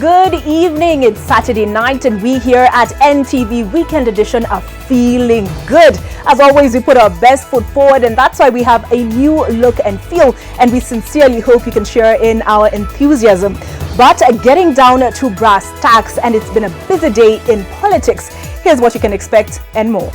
Good evening. It's Saturday night and we here at NTV Weekend Edition are feeling good. As always, we put our best foot forward, and that's why we have a new look and feel, and we sincerely hope you can share in our enthusiasm. But getting down to brass tacks, and it's been a busy day in politics. Here's what you can expect and more.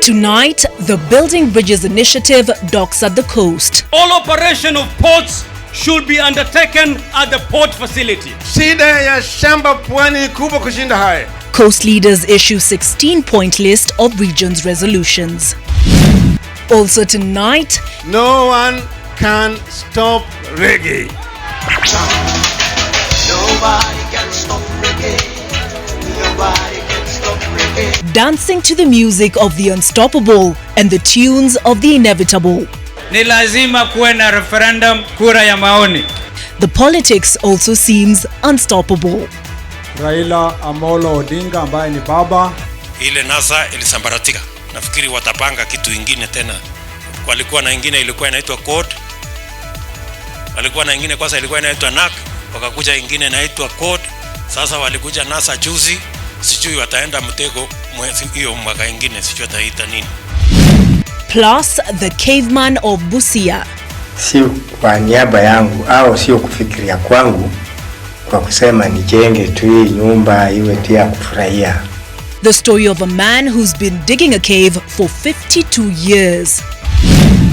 Tonight, the Building Bridges initiative docks at the coast. All operation of ports should be undertaken at the port facility. Shida ya shamba pwani kubwa kushinda haya. Coast leaders issue 16-point list of region's resolutions. Also tonight, no one can stop reggae. Nobody can stop reggae. Nobody can stop reggae. Dancing to the music of the unstoppable and the tunes of the inevitable. Ni lazima kuwe na referendum, kura ya maoni. The politics also seems unstoppable. Raila Amolo Odinga ambaye ni baba. Ile NASA ilisambaratika. Nafikiri watapanga kitu ingine tena. Walikuwa na ingine ilikuwa inaitwa code. Walikuwa na ingine kwanza ilikuwa inaitwa NAC, wakakuja ingine inaitwa code. Sasa walikuja NASA juzi, sijui wataenda mtego hiyo mwaka ingine, sijui wataita nini. Plus the caveman of Busia. Sio kwa niaba yangu au sio kufikiria kwangu kwa kusema nijenge tu hii nyumba iwe tu ya kufurahia. The story of a man who's been digging a cave for 52 years.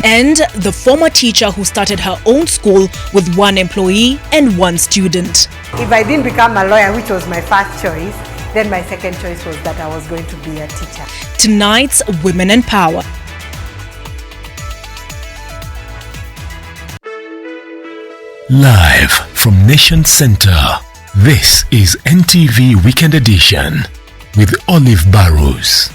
And the former teacher who started her own school with one employee and one student. If I didn't become a lawyer, which was my first choice, then my second choice was that I was going to be a teacher. Tonight's Women in Power. Live from Nation Center, this is NTV Weekend Edition with Olive Burrows.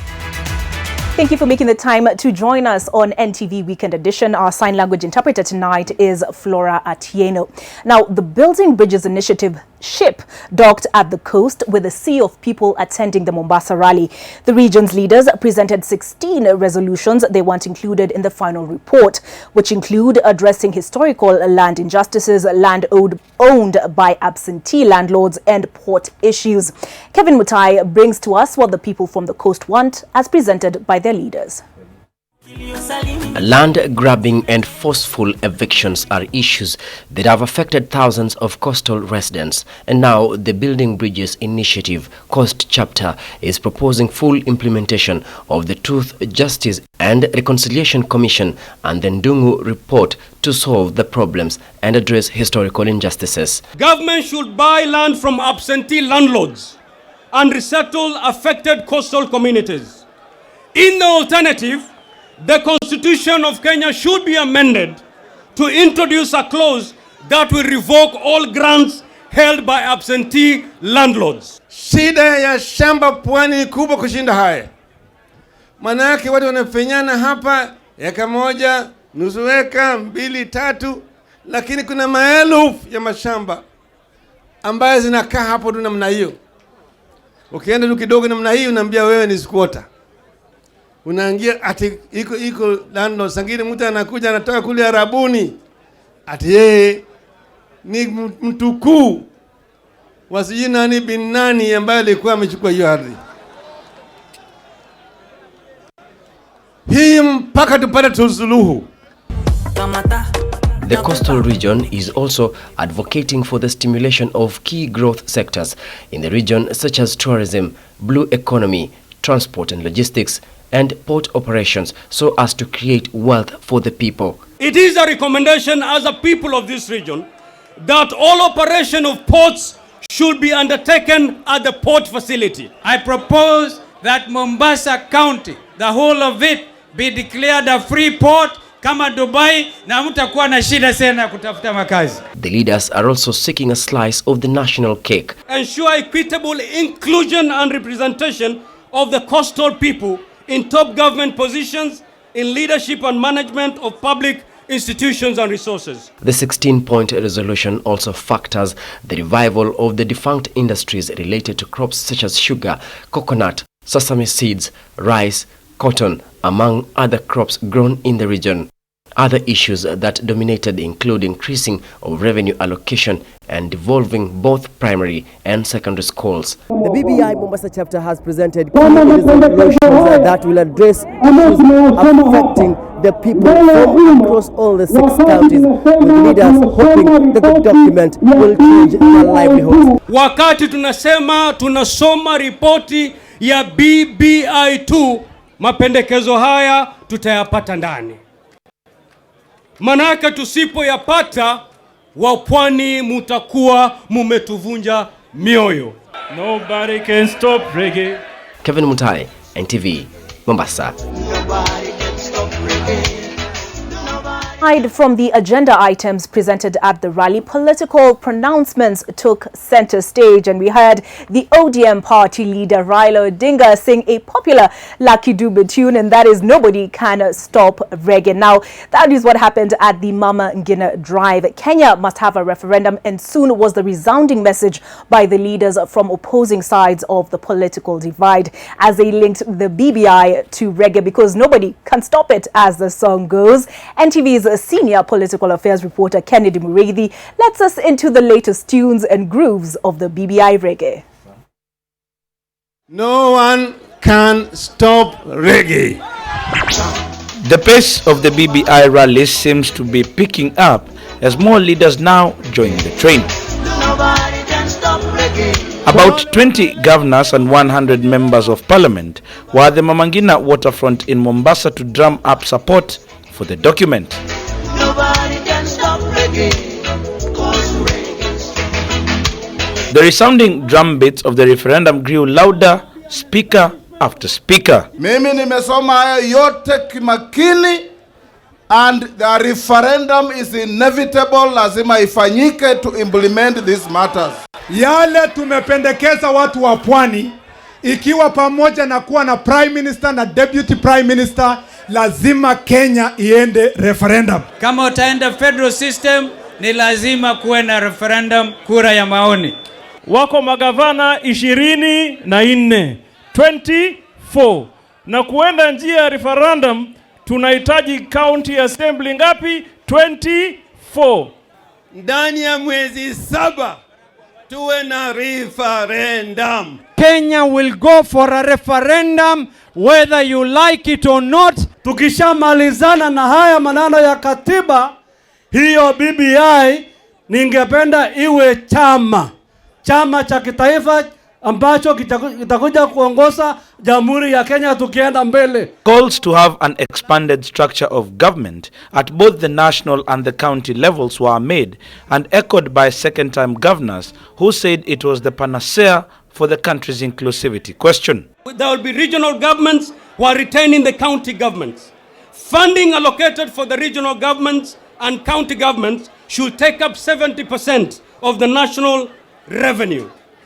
Thank you for making the time to join us on NTV Weekend Edition. Our sign language interpreter tonight is Flora Atieno. Now, the Building Bridges initiative ship docked at the coast with a sea of people attending the Mombasa rally. The region's leaders presented 16 resolutions they want included in the final report, which include addressing historical land injustices, land owned by absentee landlords, and port issues. Kevin Mutai brings to us what the people from the coast want, as presented by their leaders. Land grabbing and forceful evictions are issues that have affected thousands of coastal residents, and now the Building Bridges initiative Coast Chapter is proposing full implementation of the Truth, Justice and Reconciliation Commission and the Ndungu report to solve the problems and address historical injustices. Government should buy land from absentee landlords and resettle affected coastal communities. In the alternative, the Constitution of Kenya should be amended to introduce a clause that will revoke all grants held by absentee landlords. Shida ya shamba pwani kubwa kushinda haya. Manake watu wanafenyana hapa eka moja, nusu eka, 2, 3, lakini kuna maelfu ya mashamba ambayo zinakaa hapo tu namna hiyo. Ukienda tu kidogo namna hiyo unaambia wewe ni squatter. Unaangia ati iko landlord, sangine mtu anakuja anatoka kule Arabuni ati yeye ni mtukuu wasiji nani bin nani ambaye alikuwa amechukua hiyo ardhi hii mpaka tupate suluhu. The coastal region is also advocating for the stimulation of key growth sectors in the region, such as tourism, blue economy, transport and logistics, and port operations, so as to create wealth for the people. It is a recommendation as a people of this region that all operation of ports should be undertaken at the port facility. I propose that Mombasa County, the whole of it, be declared a free port kama Dubai, na mtakuwa na shida sana kutafuta makazi. The leaders are also seeking a slice of the national cake. Ensure equitable inclusion and representation of the coastal people in top government positions, in leadership and management of public institutions and resources. The 16-point resolution also factors the revival of the defunct industries related to crops such as sugar, coconut, sesame seeds, rice, cotton, among other crops grown in the region. Other issues that dominated include increasing of revenue allocation and devolving both primary and secondary schools. The BBI Mombasa chapter has presented key resolutions that will address issues affecting the people from across all the 6 counties, with leaders hoping that the document will change their livelihoods. Wakati tunasoma ripoti ya BBI2, mapendekezo haya tutayapata ndani. Manaka tusipoyapata, wapwani mutakuwa mumetuvunja mioyo. Nobody can stop reggae. Kevin Mutai, NTV, Mombasa. Nobody can stop reggae. Aside from the agenda items presented at the rally, political pronouncements took center stage, and we heard the ODM party leader Raila Odinga sing a popular Lucky Dube tune, and that is "Nobody Can Stop Reggae." Now, that is what happened at the Mama Ngina Drive. Kenya must have a referendum, and soon was the resounding message by the leaders from opposing sides of the political divide as they linked the BBI to reggae, because nobody can stop it, as the song goes. NTV's senior political affairs reporter Kennedy Mureithi lets us into the latest tunes and grooves of the BBI reggae. No one can stop reggae. The pace of the BBI rally seems to be picking up as more leaders now join the train. Nobody can stop reggae. About 20 governors and 100 members of parliament were at the Mama Ngina waterfront in Mombasa to drum up support for the document. Nobody can stop reggae, 'cause reggae's The resounding drum beats of the referendum grew louder, speaker after speaker. Mimi nimesoma haya yote kimakini, and the referendum is inevitable, lazima ifanyike to implement these matters. Yale tumependekeza watu wa pwani, ikiwa pamoja na kuwa na prime minister na deputy prime minister, lazima Kenya iende referendum. Kama utaenda federal system, ni lazima kuwe na referendum, kura ya maoni. Wako magavana 24 na kuenda njia ya referendum, tunahitaji county assembly ngapi? 24. Ndani ya mwezi 7 tuwe na referendum. Kenya will go for a referendum whether you like it or not. Tukishamalizana na haya maneno ya katiba, hiyo BBI ningependa iwe chama cha kitaifa ambacho kitakuja kuongoza Jamhuri ya Kenya tukienda mbele. Calls to have an expanded structure of government at both the national and the county levels were made and echoed by second-time governors who said it was the panacea for the country's inclusivity question. There will be regional governments who are retaining the county governments. Funding allocated for the regional governments and county governments should take up 70% of the national revenue.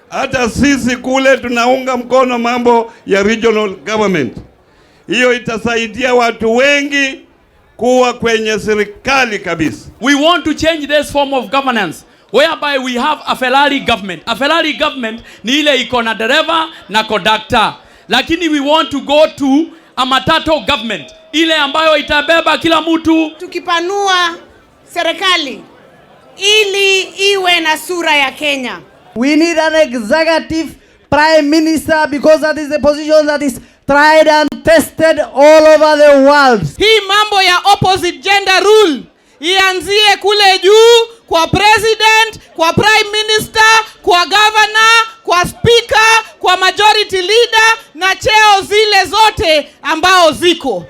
Hata sisi kule tunaunga mkono mambo ya regional government. Hiyo itasaidia watu wengi kuwa kwenye serikali kabisa. We want to change this form of governance whereby we have a Ferrari government. A Ferrari government ni ile iko na dereva na conductor. Lakini we want to go to a matatu government, ile ambayo itabeba kila mtu. Tukipanua serikali ili iwe na sura ya Kenya. We need an executive prime minister because that is the position that is tried and tested all over the world. Hii mambo ya opposite gender rule ianzie kule juu kwa president, kwa prime minister, kwa governor, kwa speaker, kwa majority leader na cheo zile zote ambao ziko.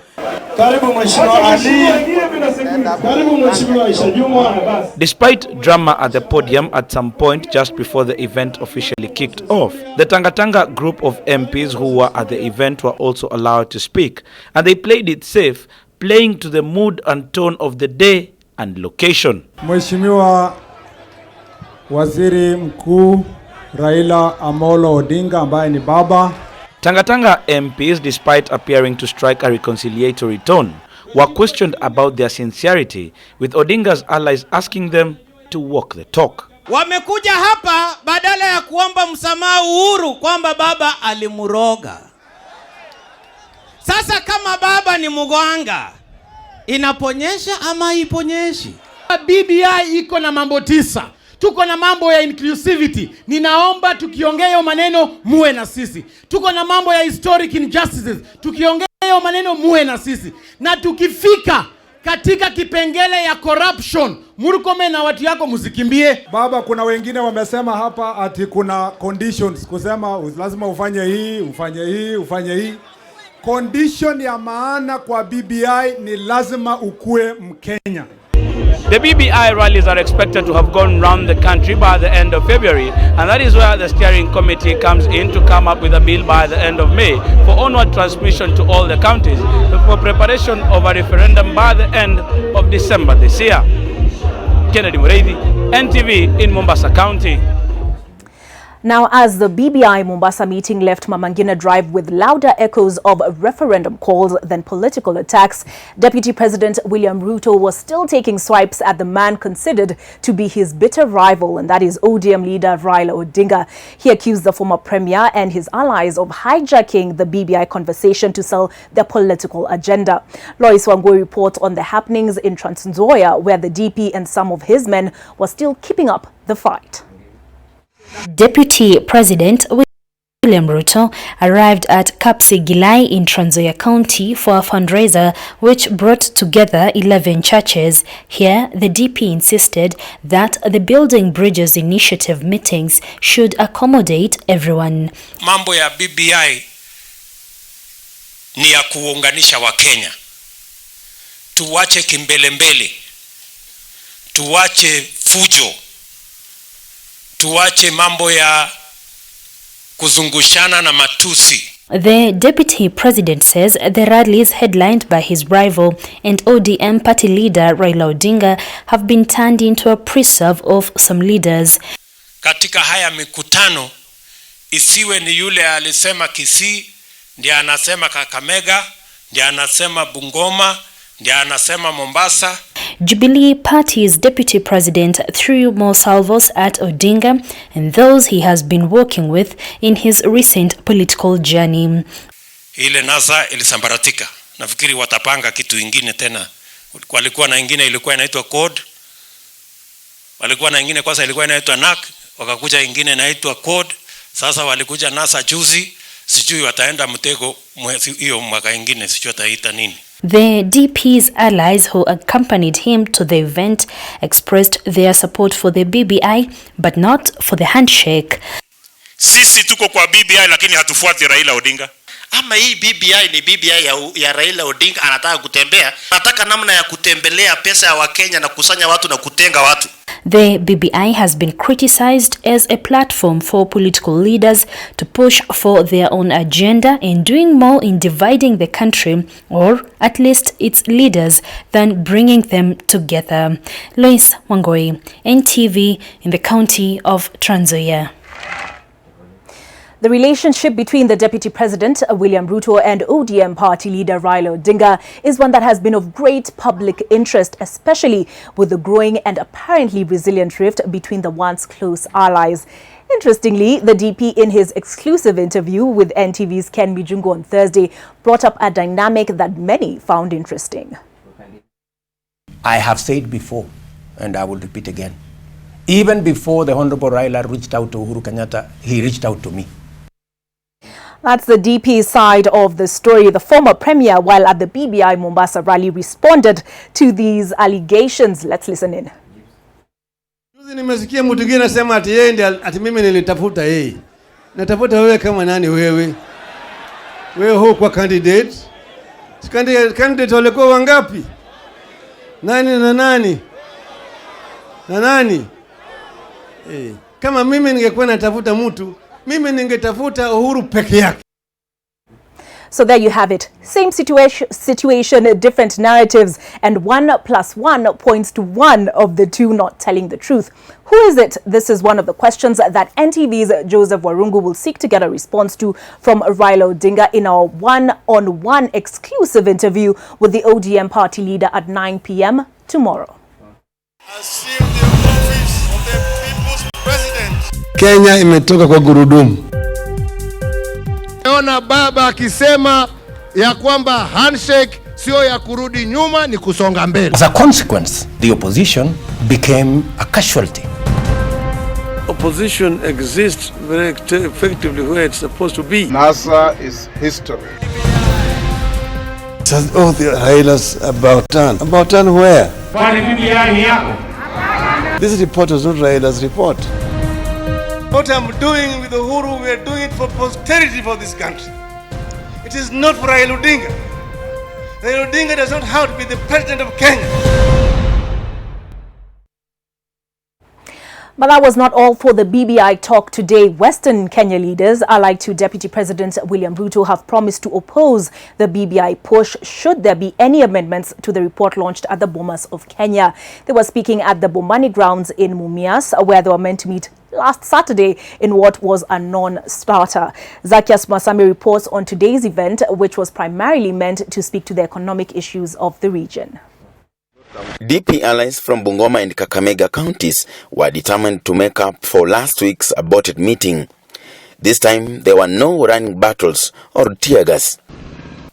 Despite drama at the podium at some point just before the event officially kicked off, the Tangatanga group of MPs who were at the event were also allowed to speak, and they played it safe, playing to the mood and tone of the day and location. Mheshimiwa Waziri Mkuu Raila Amolo Odinga ambaye ni baba. Tangatanga MPs, despite appearing to strike a reconciliatory tone, were questioned about their sincerity, with Odinga's allies asking them to walk the talk. Wamekuja hapa badala ya kuomba msamaha Uhuru kwamba baba alimuroga. Sasa kama baba ni mugwanga, Inaponyesha ama iponyeshi? BBI iko na mambo 9. Tuko na mambo ya inclusivity. Ninaomba tukiongea maneno muwe na sisi. Tuko na mambo ya historic injustices. Tukiongea maneno muwe na sisi. Na tukifika katika kipengele ya corruption, Murkomen na watu yako msikimbie. Baba, kuna wengine wamesema hapa ati kuna conditions, kusema lazima ufanye hii, ufanye hii, ufanye hii. Condition ya maana kwa BBI ni lazima ukue Mkenya. The BBI rallies are expected to have gone round the country by the end of February, and that is where the steering committee comes in to come up with a bill by the end of May for onward transmission to all the counties for preparation of a referendum by the end of December this year. Kennedy Mureithi, NTV in Mombasa County. Now, as the BBI Mombasa meeting left Mama Ngina Drive with louder echoes of referendum calls than political attacks, Deputy President William Ruto was still taking swipes at the man considered to be his bitter rival, and that is ODM leader Raila Odinga. He accused the former premier and his allies of hijacking the BBI conversation to sell their political agenda. Lois Wangui reports on the happenings in Trans Nzoia, where the DP and some of his men were still keeping up the fight. Deputy President William Ruto arrived at Kapsigilai in Trans Nzoia County for a fundraiser which brought together 11 churches. Here, the DP insisted that the Building Bridges Initiative meetings should accommodate everyone. Mambo ya BBI ni ya kuunganisha Wakenya. Tuwache kimbelembele, tuwache fujo, tuwache mambo ya kuzungushana na matusi. The Deputy President says the rallies headlined by his rival and ODM party leader Raila Odinga have been turned into a preserve of some leaders. Katika haya mikutano isiwe ni yule alisema Kisii, ndiye anasema Kakamega, ndiye anasema Bungoma, ndiye anasema Mombasa. Jubilee Party's Deputy President threw more salvos at Odinga and those he has been working with in his recent political journey. Ile NASA ilisambaratika. Nafikiri watapanga kitu ingine tena. Walikuwa na ingine ilikuwa inaitwa code. Walikuwa na ingine kwanza ilikuwa inaitwa NAC, wakakuja ingine inaitwa code. Sasa walikuja NASA juzi, sijui wataenda mtego hiyo mwaka ingine, sijui wataita nini. The DP's allies who accompanied him to the event expressed their support for the BBI but not for the handshake. Sisi tuko kwa BBI lakini hatufuati Raila Odinga. Ama hii BBI ni BBI ya Raila Odinga, anataka kutembea, anataka namna ya kutembelea pesa ya Wakenya na kusanya watu na kutenga watu. The BBI has been criticized as a platform for political leaders to push for their own agenda and doing more in dividing the country, or at least its leaders, than bringing them together. Lois Wangui, NTV in the county of Trans Nzoia. The relationship between the Deputy President William Ruto and ODM party leader Raila Odinga is one that has been of great public interest, especially with the growing and apparently resilient rift between the once close allies. Interestingly, the DP in his exclusive interview with NTV's Ken Mijungo on Thursday brought up a dynamic that many found interesting. I have said before, and I will repeat again, even before the Honorable Raila reached out to Uhuru Kenyatta, he reached out to me. That's the DP side of the story. The former premier, while at the BBI Mombasa rally, responded to these allegations. Let's listen in. Nimesikia mtu mwingine anasema ati yeye ndiye ati mimi nilitafuta yeye. Natafuta wewe kama nani wewe? Wewe huko kwa candidate? Candidate walikuwa wangapi? Nani na nani? Na nani? Kama mimi ningekuwa natafuta mtu, mimi ningetafuta Uhuru peke yake. So there you have it. Same situation, different narratives, and 1 + 1 points to one of the two not telling the truth. Who is it? This is one of the questions that NTV's Joseph Warungu will seek to get a response to from Raila Odinga in our one-on-one exclusive interview with the ODM party leader at 9 p.m. tomorrow. Kenya imetoka kwa gurudumu. Naona baba akisema ya kwamba handshake sio ya kurudi nyuma, ni kusonga mbele. As a consequence, the opposition became a casualty. Opposition exists very effectively where it's supposed to be. NASA is history. Oh, the Raila's about done. About done where? This report was not Raila's report. What I'm doing with Uhuru, we are doing it for posterity for this country. It is not for Raila Odinga. Raila Odinga does not have to be the president of Kenya. But that was not all for the BBI talk today. Western Kenya leaders, allied to Deputy President William Ruto, have promised to oppose the BBI push should there be any amendments to the report launched at the Bomas of Kenya. They were speaking at the Bomani grounds in Mumias, where they were meant to meet last Saturday in what was a non-starter. Zacchaeus Masami reports on today's event, which was primarily meant to speak to the economic issues of the region. DP allies from Bungoma and Kakamega counties were determined to make up for last week's aborted meeting. This time, there were no running battles or tear gas.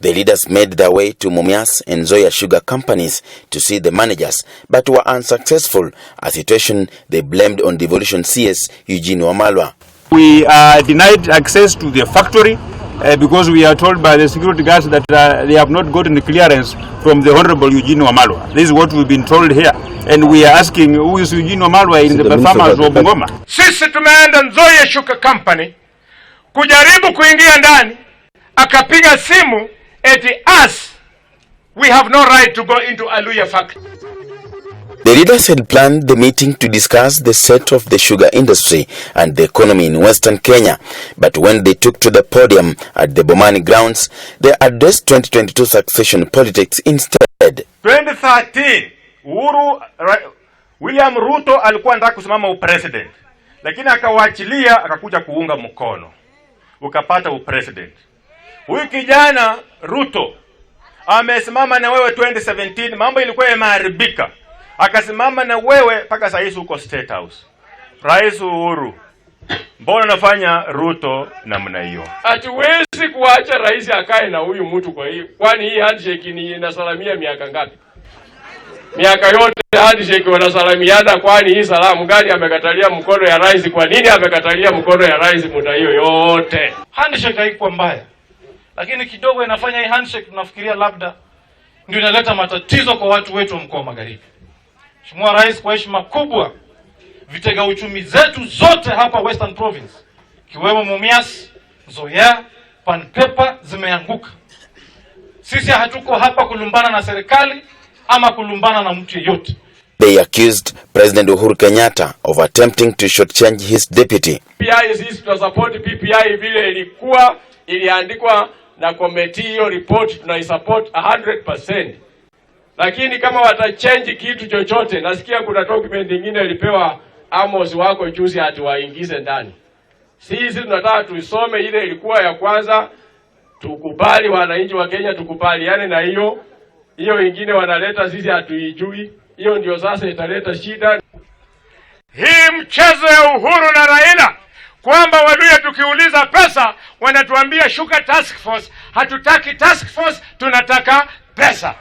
The leaders made their way to Mumias and Zoya Sugar Companies to see the managers, but were unsuccessful, a situation they blamed on devolution CS Eugene Wamalwa. We are denied access to the factory because we are told by the security guards that they have not gotten the clearance from the Honorable Eugene Wamalwa. This is what we've been told here. And we are asking, who is Eugene Wamalwa in the farmers of Bungoma? Sisi tumeenda Nzoia Sugar Company kujaribu kuingia ndani, akapiga simu eti us, we have no right to go into Aluya factory. The leaders had planned the meeting to discuss the state of the sugar industry and the economy in Western Kenya, but when they took to the podium at the Bomani grounds, they addressed 2022 succession politics instead. 2013, William Ruto alikuwa anataka kusimama upresident, lakini akawaachilia akakuja kuunga mkono, ukapata upresident. Huyu kijana Ruto amesimama na wewe 2017, mambo ilikuwa yameharibika. Akasimama na wewe mpaka sasa hivi uko State House. Rais Uhuru, mbona nafanya Ruto namna hiyo? Hatuwezi kuacha rais akae na huyu mtu kwa hiyo. Kwani hii handshake ni inasalamia miaka ngapi? Miaka yote handshake wanasalamiana, kwani hii salamu gani amekatalia mkono ya rais? Kwa nini amekatalia mkono ya rais muda hiyo yote? Handshake haikuwa mbaya, lakini kidogo inafanya hii handshake tunafikiria labda ndio inaleta matatizo kwa watu wetu wa mkoa Magharibi. Mheshimiwa Rais, kwa heshima kubwa, vitega uchumi zetu zote hapa Western Province, kiwemo Mumias, Nzoia, Panpepa zimeanguka. Sisi hatuko hapa kulumbana na serikali ama kulumbana na mtu yeyote. They accused President Uhuru Kenyatta of attempting to shortchange his deputy. PPI sisi tunasupport PPI vile ilikuwa iliandikwa na committee, hiyo report tunaisupport 100%. Lakini kama watachange kitu chochote, nasikia kuna document nyingine ilipewa Amos wako juzi ati waingize ndani. Sisi tunataka tuisome ile ilikuwa ya kwanza, tukubali wananchi wa Kenya tukubaliane na hiyo. Hiyo ingine wanaleta sisi hatuijui. Hiyo ndio sasa italeta shida. Hii mchezo ya Uhuru na Raila kwamba Waluya tukiuliza pesa wanatuambia Sugar Task Force, hatutaki task force, tunataka pesa.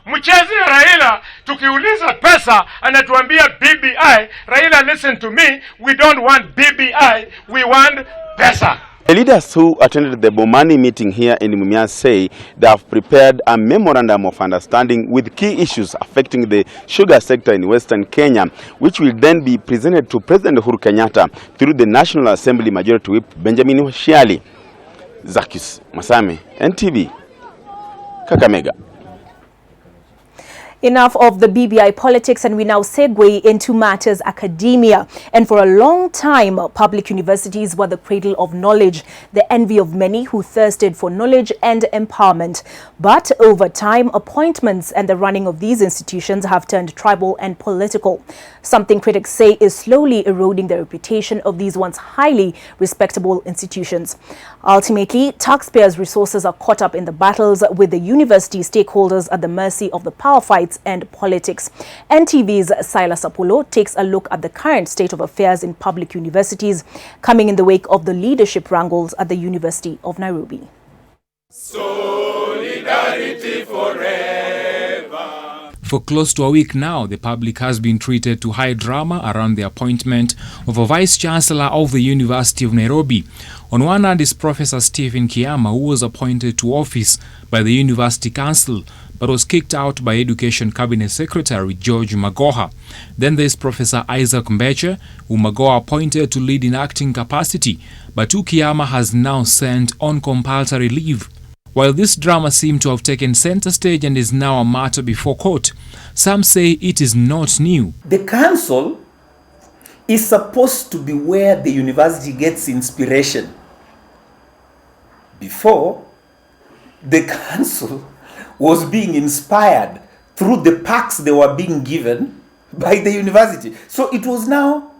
Mchezo ya Raila tukiuliza pesa anatuambia BBI. Raila, listen to me, we don't want BBI, we want pesa. The leaders who attended the Bomani meeting here in Mumias say they have prepared a memorandum of understanding with key issues affecting the sugar sector in Western Kenya, which will then be presented to President Uhuru Kenyatta through the National Assembly Majority Whip Benjamin Washiali. Zacchaeus Masami, NTV, Kakamega. Enough of the BBI politics, and we now segue into matters academia. And for a long time, public universities were the cradle of knowledge, the envy of many who thirsted for knowledge and empowerment. But over time, appointments and the running of these institutions have turned tribal and political, something critics say is slowly eroding the reputation of these once highly respectable institutions. Ultimately, taxpayers' resources are caught up in the battles, with the university stakeholders at the mercy of the power fights and politics. NTV's Silas Apollo takes a look at the current state of affairs in public universities, coming in the wake of the leadership wrangles at the University of Nairobi. solidarity forever. For close to a week now, the public has been treated to high drama around the appointment of a Vice-Chancellor of the University of Nairobi. On one hand is Professor Stephen Kiama, who was appointed to office by the University Council, but was kicked out by Education Cabinet Secretary George Magoha. Then there is Professor Isaac Mbeche, who Magoha appointed to lead in acting capacity, but who Kiama has now sent on compulsory leave. While this drama seemed to have taken center stage and is now a matter before court, some say it is not new. The council is supposed to be where the university gets inspiration. Before, the council was being inspired through the packs they were being given by the university. So it was now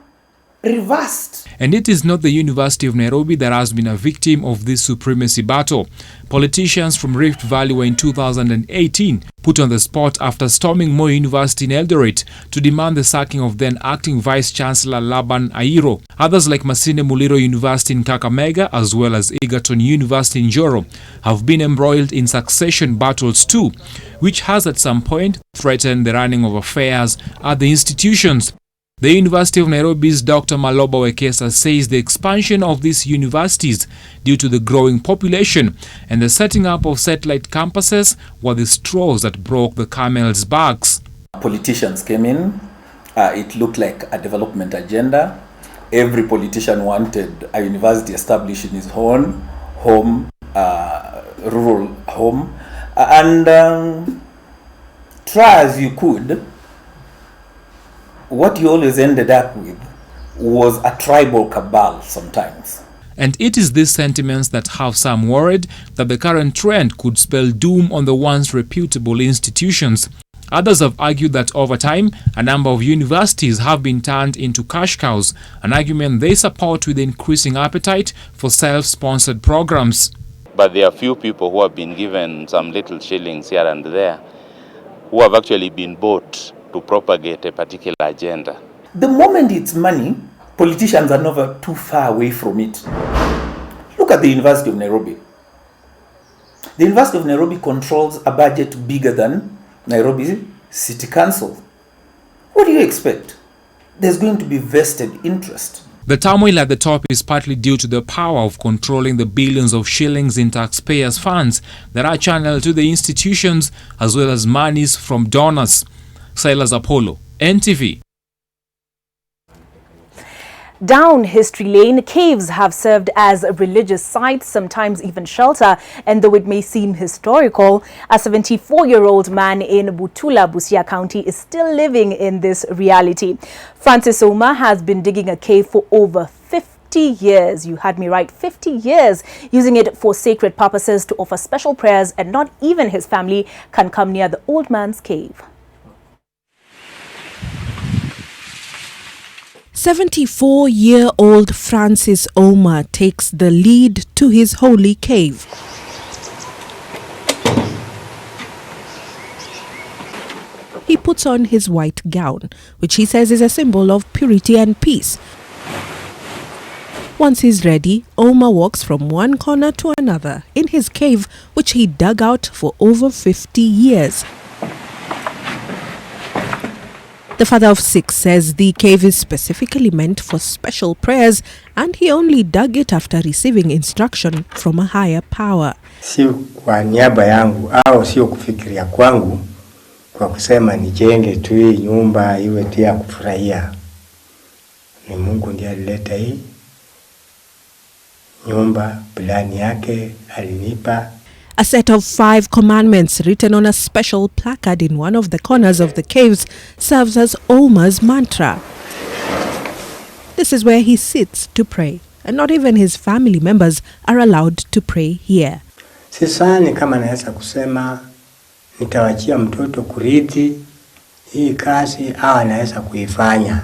reversed. And it is not the University of Nairobi that has been a victim of this supremacy battle. Politicians from Rift Valley were in 2018 put on the spot after storming Moi University in Eldoret to demand the sacking of then acting Vice-Chancellor Laban Airo. Others like Masinde Muliro University in Kakamega as well as Egerton University in Njoro have been embroiled in succession battles too, which has at some point threatened the running of affairs at the institutions. The University of Nairobi's Dr. Maloba Wekesa says the expansion of these universities due to the growing population and the setting up of satellite campuses were the straws that broke the camel's backs. Politicians came in. It looked like a development agenda. Every politician wanted a university established in his own home, rural home. And try as you could, what you always ended up with was a tribal cabal sometimes. And it is these sentiments that have some worried that the current trend could spell doom on the once reputable institutions. Others have argued that over time, a number of universities have been turned into cash cows, an argument they support with the increasing appetite for self-sponsored programs. But there are few people who have been given some little shillings here and there who have actually been bought to propagate a particular agenda. The moment it's money, politicians are never too far away from it. Look at the University of Nairobi. The University of Nairobi controls a budget bigger than Nairobi City Council. What do you expect? There's going to be vested interest. The turmoil at the top is partly due to the power of controlling the billions of shillings in taxpayers' funds that are channeled to the institutions as well as monies from donors. Silas Apollo, NTV. Down History Lane, caves have served as religious sites, sometimes even shelter, and though it may seem historical, a 74-year-old man in Butula, Busia County is still living in this reality. Francis Oma has been digging a cave for over 50 years. You had me right, 50 years, using it for sacred purposes to offer special prayers, and not even his family can come near the old man's cave. 74-year-old Francis Oma takes the lead to his holy cave. He puts on his white gown, which he says is a symbol of purity and peace. Once he's ready, Oma walks from one corner to another in his cave, which he dug out for over 50 years. The father of 6 says the cave is specifically meant for special prayers and he only dug it after receiving instruction from a higher power. Sio kwa niaba yangu au sio kufikiria kwangu kwa kusema nijenge tu hii nyumba iwe tu ya kufurahia. Ni Mungu ndiye alileta hii nyumba, plani yake alinipa. A set of 5 commandments written on a special placard in one of the corners of the caves serves as Oma's mantra. This is where he sits to pray, and not even his family members are allowed to pray here. Sisani kama naweza kusema nitawachia mtoto kurithi hii kazi au anaweza kuifanya.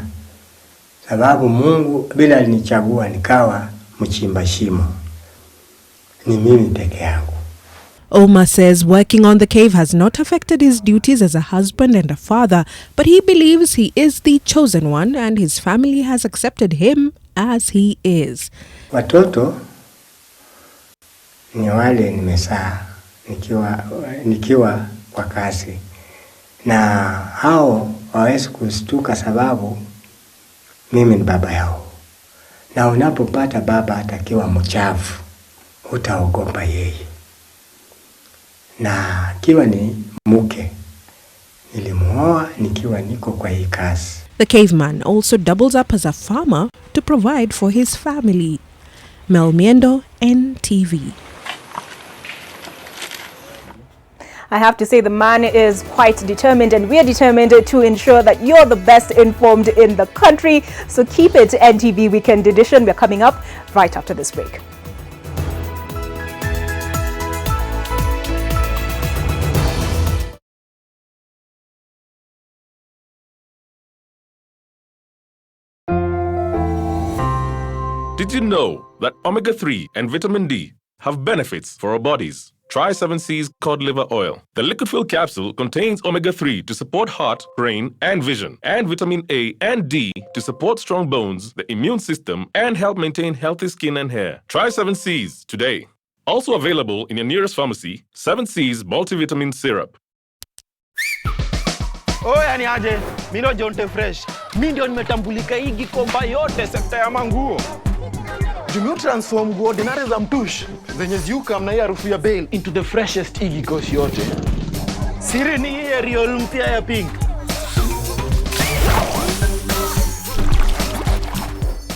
Sababu Mungu bila alinichagua nikawa mchimba shimo. Ni mimi peke yangu. Oma says working on the cave has not affected his duties as a husband and a father, but he believes he is the chosen one and his family has accepted him as he is. Watoto ni wale nimezaa nikiwa kwa kazi, na hao hawezi kustuka sababu mimi ni baba yao. Na unapopata baba atakiwa mchafu, utaogopa yeye. Na kiwa ni mke, nilimuoa nikiwa niko kwa hii kazi. The caveman also doubles up as a farmer to provide for his family. Mel Miendo, NTV. I have to say the man is quite determined, and we are determined to ensure that you're the best informed in the country. So keep it NTV Weekend Edition. We're coming up right after this break. Did you know that omega-3 and vitamin D have benefits for our bodies? Try 7C's cod liver oil. The liquid-filled capsule contains omega-3 to support heart, brain, and vision, and vitamin A and D to support strong bones, the immune system, and help maintain healthy skin and hair. Try 7C's today. Also available in your nearest pharmacy, 7C's multivitamin syrup. Oya ni aje, mimi ndo Jonte Fresh. Mimi ndio nimetambulika hii Gikomba yote sekta ya manguo. Jumio transform nguo ordinary za mtush zenye ziuka mna hii harufu ya bale into the freshest igikosh yote. Siri ni hii Ariel mpya ya pink.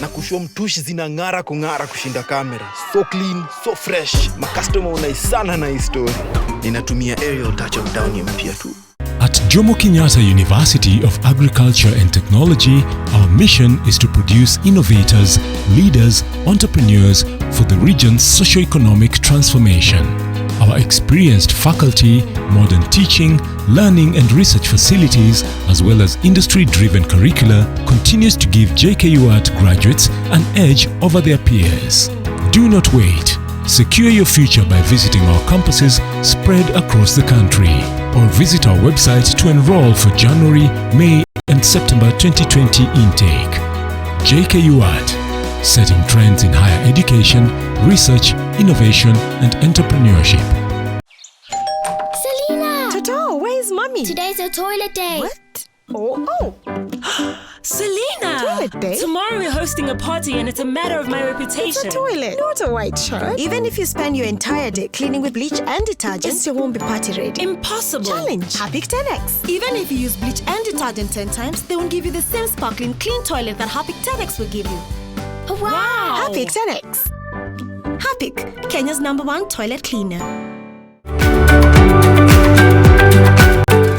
Na kushow mtush zinang'ara kung'ara kushinda kamera. So clean, so fresh. Ma customer unaisana na hii story. Ninatumia Ariel touch of down mpya tu. At Jomo Kenyatta University of Agriculture and Technology, our mission is to produce innovators, leaders, entrepreneurs for the region's socio-economic transformation. Our experienced faculty, modern teaching, learning and research facilities, as well as industry-driven curricula, continues to give JKUAT graduates an edge over their peers. Do not wait. Secure your future by visiting our campuses spread across the country, or visit our website to enroll for January, May and September 2020 intake. JKUAT, setting trends in higher education, research, innovation and entrepreneurship. Selena! Toto, where's mommy? Today's a toilet day. What? Oh. Selena! Toilet day? Tomorrow we're hosting a party and it's a matter of my reputation. It's a toilet, not a white shirt. Even if you spend your entire day cleaning with bleach and detergent, it still won't be party ready. Impossible. Challenge. Harpic 10X. Even if you use bleach and detergent 10 times, they won't give you the same sparkling clean toilet that Harpic 10X will give you. Wow! Harpic 10X. Harpic, Kenya's #1 toilet cleaner.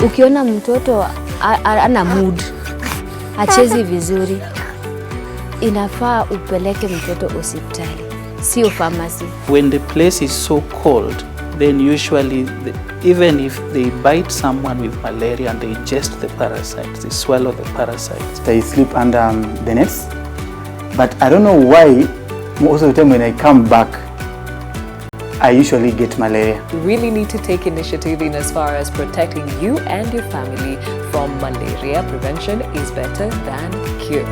Ukiona mtoto ana mood, hachezi vizuri, inafaa upeleke mtoto hospitali, sio pharmacy. When the place is so cold, then usually even if they bite someone with malaria and they ingest the parasites, they swallow the parasites. They sleep under the nets, but I don't know why most of the time when I come back, I usually get malaria. You really need to take initiative in as far as protecting you and your family from malaria. Prevention is better than cure.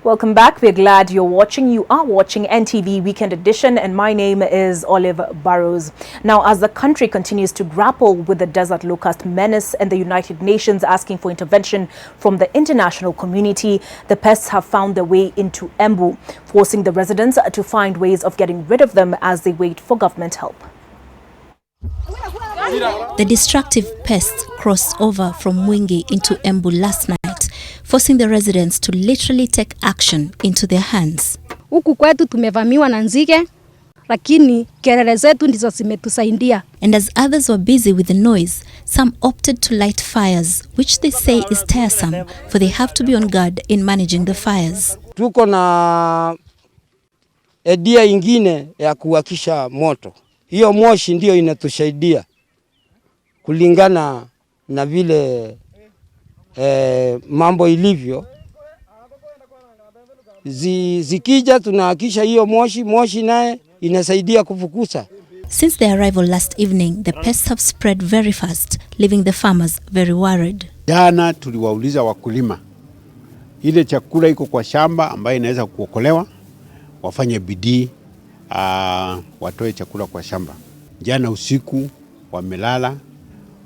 Welcome back. We're glad you're watching. You are watching NTV Weekend Edition, and my name is Burrows. Now, as the country continues to grapple with the desert locust menace and the United Nations asking for intervention from the international community, the pests have found their way into Embu, forcing the residents to find ways of getting rid of them as they wait for government help. The destructive pests crossed over from Mwingi into Embu last night, forcing the residents to literally take action into their hands. Huku kwetu tumevamiwa na nzige, lakini kelele zetu ndizo zimetusaidia. And as others were busy with the noise, some opted to light fires, which they say is tiresome, for they have to be on guard in managing the fires. Tuko na idea ingine ya kuwakisha moto. Hiyo moshi ndio inatusaidia kulingana na vile mambo ilivyo. Zikija tunahakisha hiyo moshi naye inasaidia kufukuza. Since their arrival last evening, the pests have spread very fast, leaving the farmers very worried. Jana tuliwauliza wakulima ile chakula iko kwa shamba ambayo inaweza kuokolewa, wafanye bidii watoe chakula kwa shamba. Jana usiku wamelala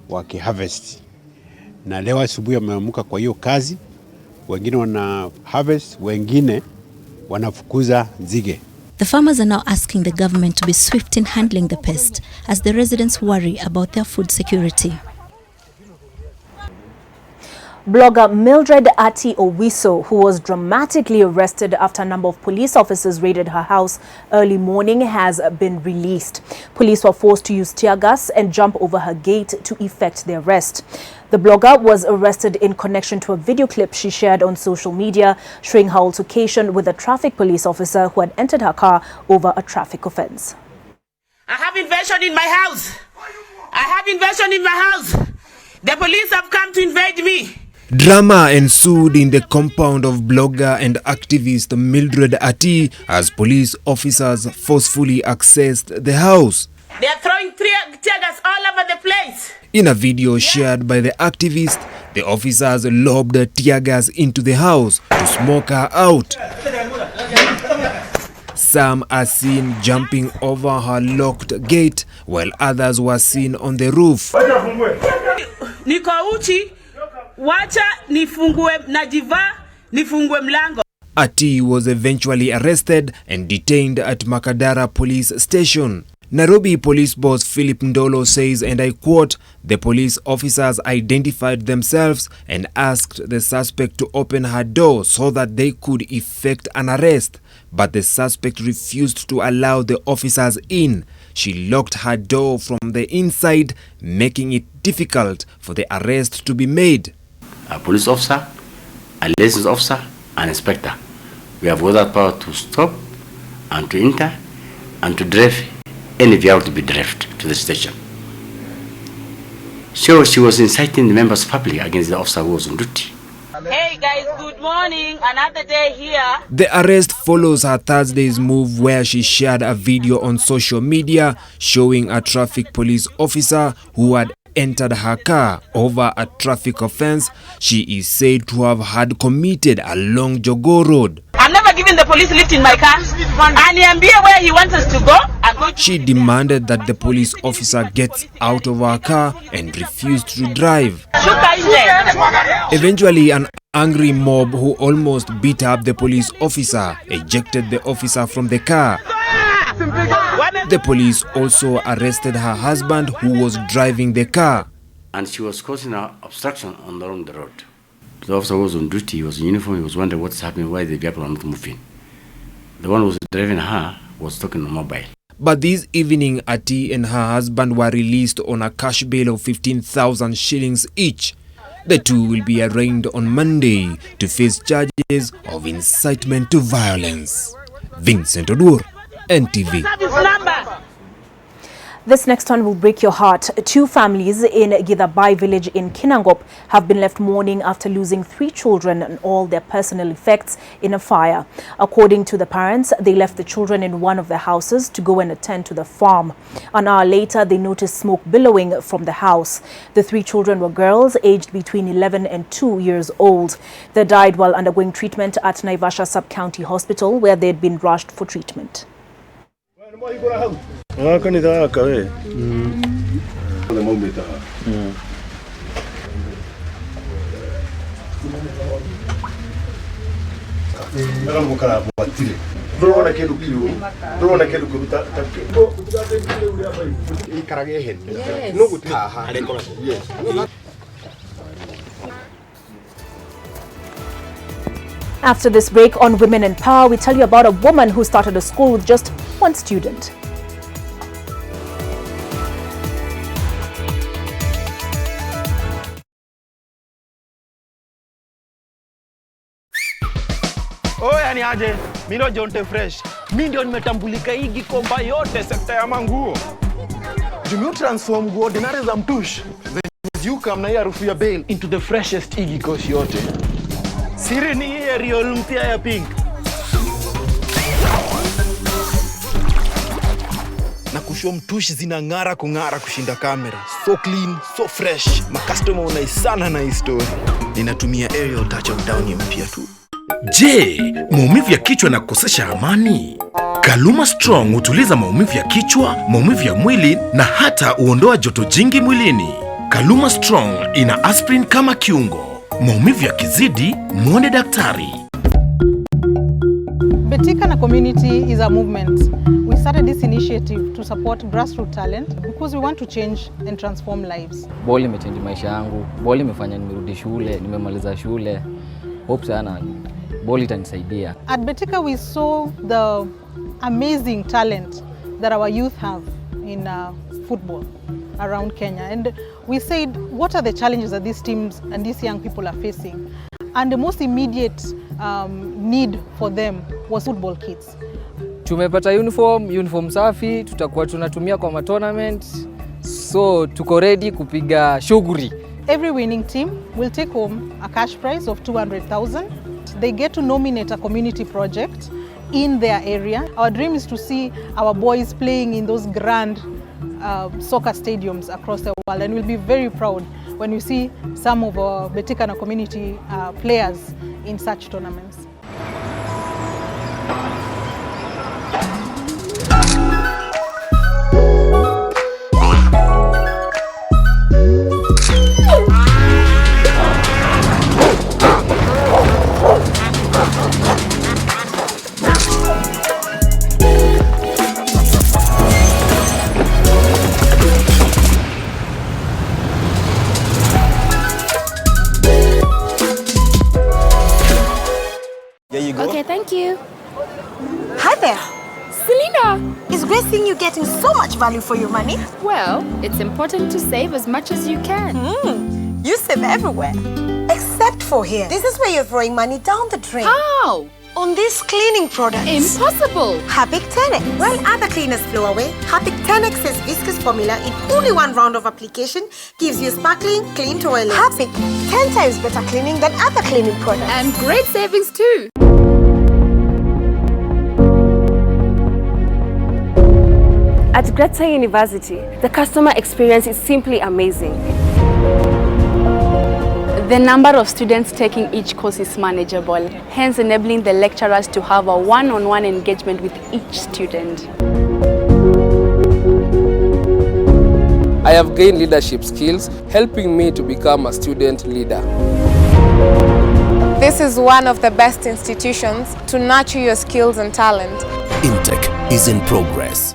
wakiharvest, na leo asubuhi wameamka kwa hiyo kazi. Wengine wana harvest, wengine wanafukuza nzige. The farmers are now asking the government to be swift in handling the pest as the residents worry about their food security. Blogger Mildred Ati Owiso, who was dramatically arrested after a number of police officers raided her house early morning, has been released. Police were forced to use tear gas and jump over her gate to effect the arrest. The blogger was arrested in connection to a video clip she shared on social media showing her altercation with a traffic police officer who had entered her car over a traffic offense. I have invasion in my house. I have invasion in my house. The police have come to invade me. Drama ensued in the compound of blogger and activist Mildred Ati as police officers forcefully accessed the house. They are throwing tear gas all over the place. In a video shared by the activist, the officers lobbed tear gas into the house to smoke her out. Some are seen jumping over her locked gate, while others were seen on the roof. Niko uchi, wacha nifungue najiva, nifungue mlango. Ati was eventually arrested and detained at Makadara police station. Nairobi police boss Philip Ndolo says, and I quote, "The police officers identified themselves and asked the suspect to open her door so that they could effect an arrest. But the suspect refused to allow the officers in. She locked her door from the inside, making it difficult for the arrest to be made." A police officer, a licensed officer, an inspector. We have got that power to stop and to enter and to drive any vehicle to be driven to the station. So she was inciting the members of the public against the officer who was on duty. Hey guys, good morning. Another day here. The arrest follows her Thursday's move where she shared a video on social media showing a traffic police officer who had entered her car over a traffic offense she is said to have had committed along Jogo Road. I'm never giving the police lift in my car. And Niambie where he wants us to go. She demanded that the police officer gets out of her car and refused to drive. Eventually, an angry mob who almost beat up the police officer ejected the officer from the car. The police also arrested her husband who was driving the car. And she was causing an obstruction on the road. The officer was on duty, he was in uniform, he was wondering what's happening, why the vehicle are not moving. The one who was driving her was talking on mobile. But this evening, Ati and her husband were released on a cash bail of 15,000 shillings each. The two will be arraigned on Monday to face charges of incitement to violence. Vincent Odur, NTV. This next one will break your heart. Two families in Githabai village in Kinangop have been left mourning after losing 3 children and all their personal effects in a fire. According to the parents, they left the children in one of the houses to go and attend to the farm. An hour later, they noticed smoke billowing from the house. The 3 children were girls aged between 11 and 2 years old. They died while undergoing treatment at Naivasha Sub-County Hospital, where they had been rushed for treatment. After this break on Women in Power, we tell you about a woman who started a school with just 1 student. Oya ni aje, mimi ndo Jonte Fresh. Mimi ndio nimetambulika hii Gikomba yote sekta ya manguo. Jumio transform nguo ordinary za mtush zenye ziuka mna hii harufu ya bail into the freshest igi kosi yote. Siri ni hii Ariel mpya ya pink. Na kusho mtushi zinang'ara kung'ara kushinda kamera. So clean, so fresh. Makastoma unaisana na hii story. Ninatumia aerial touch of down mpya tu. Je, maumivu ya kichwa na kukosesha amani? Kaluma Strong hutuliza maumivu ya kichwa, maumivu ya mwili na hata huondoa joto jingi mwilini. Kaluma Strong ina aspirin kama kiungo. Maumivu yakizidi, muone daktari. Betika community is a movement. We started this initiative to support grassroots talent because we want to change and transform lives. Ball imechange maisha yangu. Ball imefanya nimerudi shule, nimemaliza shule. Hope sana ball itanisaidia. At Betika we saw the amazing talent that our youth have in football around Kenya, and we said, what are the challenges that these teams and these young people are facing? And the most immediate need for them was football kits. Tumepata uniform safi, tutakuwa tunatumia kwa tournament, so tuko ready kupiga shughuli. Every winning team will take home a cash prize of 200,000. They get to nominate a community project in their area. Our dream is to see our boys playing in those grand soccer stadiums across the world, and we'll be very proud when we see some of our Betika community players in such tournaments. Okay, thank you. Hi there. Selena, it's great seeing you getting so much value for your money. Well, it's important to save as much as you can. You save everywhere. Except for here. This is where you're throwing money down the drain. How? On these cleaning products. Impossible. Harpic 10X. While other cleaners flow away, Harpic 10X's viscous formula in only one round of application gives you sparkling, clean toilet. Harpic, 10 times better cleaning than other cleaning products. And great savings too. At Greta University, the customer experience is simply amazing. The number of students taking each course is manageable, hence enabling the lecturers to have a one-on-one engagement with each student. I have gained leadership skills, helping me to become a student leader. This is one of the best institutions to nurture your skills and talent. Intake is in progress.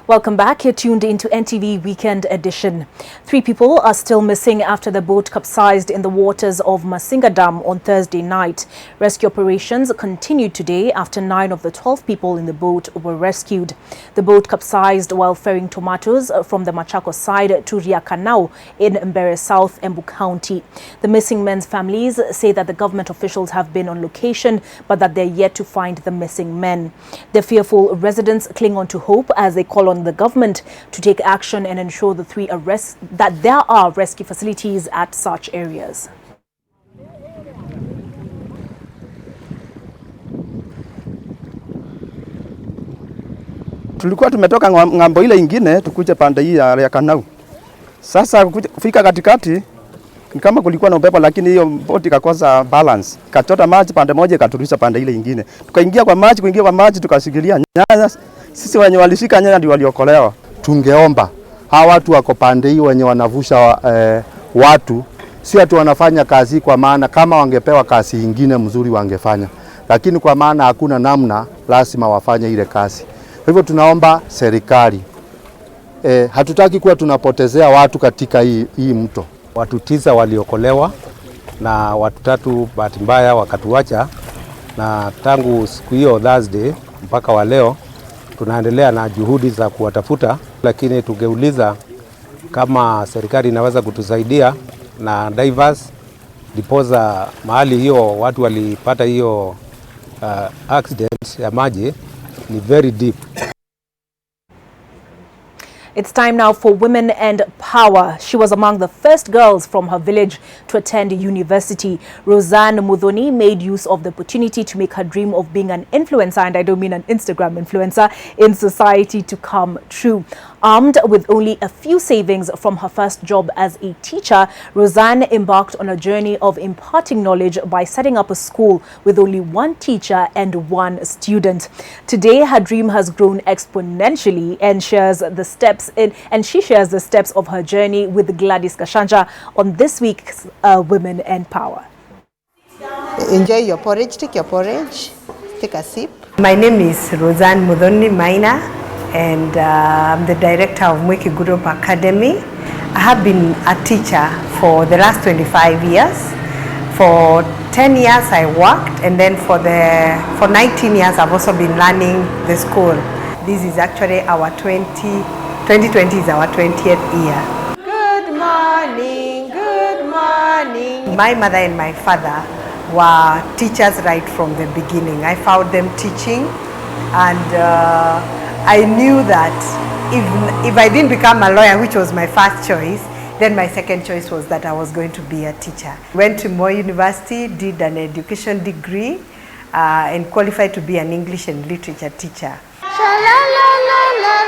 Welcome back. You're tuned into NTV Weekend Edition. 3 people are still missing after the boat capsized in the waters of Masinga Dam on Thursday night. Rescue operations continued today after 9 of the 12 people in the boat were rescued. The boat capsized while ferrying tomatoes from the Machakos side to Riakanau in Mbere South, Embu County. The missing men's families say that the government officials have been on location, but that they're yet to find the missing men. The fearful residents cling on to hope as they call on the government to take action and ensure that there are rescue facilities at such areas. Tulikuwa tumetoka ng'ambo ile ingine tukuje pande hii ya Kanau. Sasa kufika katikati ni kama kulikuwa na upepo, lakini hiyo boti ikakosa balance. Ikachota maji pande moja ikaturusha pande ile ingine. Tukaingia kwa maji tukashikilia nyanya. Sisi wenye walishika nyanya ndio waliokolewa. Tungeomba hawa watu wako pande hii wenye wanavusha watu, si ati wanafanya kazi, kwa maana kama wangepewa kazi nyingine mzuri wangefanya, lakini kwa maana hakuna namna, lazima wafanye ile kazi. Kwa hivyo tunaomba serikali, hatutaki kuwa tunapotezea watu katika hii mto. Watu 9 waliokolewa na watu 3 bahati mbaya wakatuacha, na tangu siku hiyo Thursday mpaka wa leo tunaendelea na juhudi za kuwatafuta, lakini tungeuliza kama serikali inaweza kutusaidia na divers diposa mahali hiyo watu walipata hiyo accident ya maji ni very deep. It's time now for Women and Power. She was among the first girls from her village to attend university. Roseanne Mudhoni made use of the opportunity to make her dream of being an influencer, and I don't mean an Instagram influencer, in society to come true. Armed with only a few savings from her first job as a teacher, Roseanne embarked on a journey of imparting knowledge by setting up a school with only one teacher and one student. Today, her dream has grown exponentially and she shares the steps of her journey with Gladys Kashanja on this week's Women and Power. Enjoy your porridge, take your porridge, take a sip. My name is Roseanne Mudhoni Maina, and I'm the director of Mweki Group Academy. I have been a teacher for the last 25 years. For 10 years I worked, and then for 19 years I've also been learning the school. This is actually our 2020 is our 20th year. Good morning, good morning. My mother and my father were teachers right from the beginning. I found them teaching, and I knew that if I didn't become a lawyer, which was my first choice, then my second choice was that I was going to be a teacher. Went to Moi University, did an education degree, and qualified to be an English and literature teacher.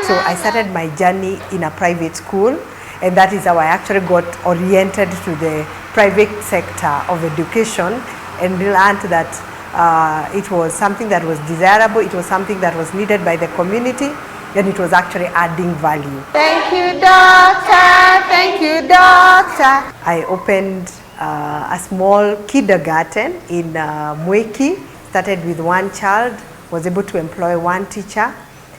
So I started my journey in a private school, and that is how I actually got oriented to the private sector of education and learned that it was something that was desirable, it was something that was needed by the community, and it was actually adding value. Thank you, doctor. Thank you, doctor. I opened a small kindergarten in Mweki, started with one child, was able to employ one teacher,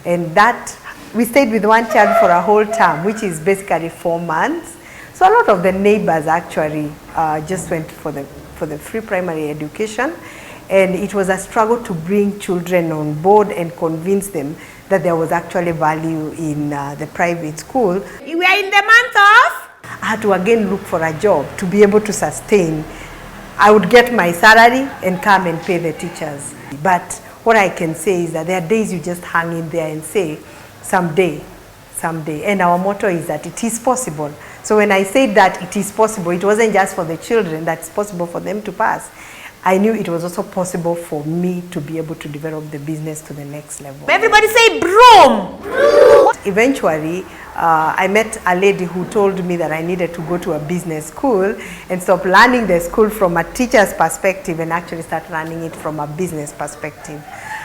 and that we stayed with one child for a whole term, which is basically 4 months. So a lot of the neighbors actually just went for the free primary education, and it was a struggle to bring children on board and convince them that there was actually value in the private school. We are in the month of? I had to again look for a job to be able to sustain. I would get my salary and come and pay the teachers. But what I can say is that there are days you just hang in there and say, someday, someday. And our motto is that it is possible. So when I said that it is possible, it wasn't just for the children, that's possible for them to pass. I knew it was also possible for me to be able to develop the business to the next level. Everybody say broom! Eventually, I met a lady who told me that I needed to go to a business school and stop learning the school from a teacher's perspective and actually start learning it from a business perspective.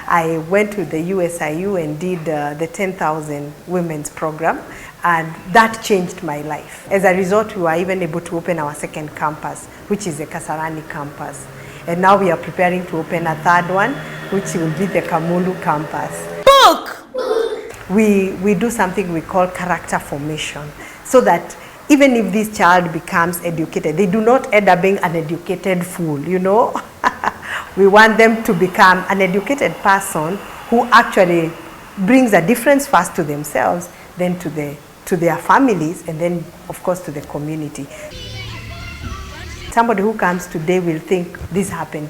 I went to the USIU and did the 10,000 Women's Program, and that changed my life. As a result, we were even able to open our second campus, which is the Kasarani campus. And now we are preparing to open a third one, which will be the Kamulu campus. Book! We do something we call character formation, so that even if this child becomes educated, they do not end up being an educated fool, you know? We want them to become an educated person who actually brings a difference first to themselves, then to their families, and then, of course, to the community. Somebody who comes today will think this happened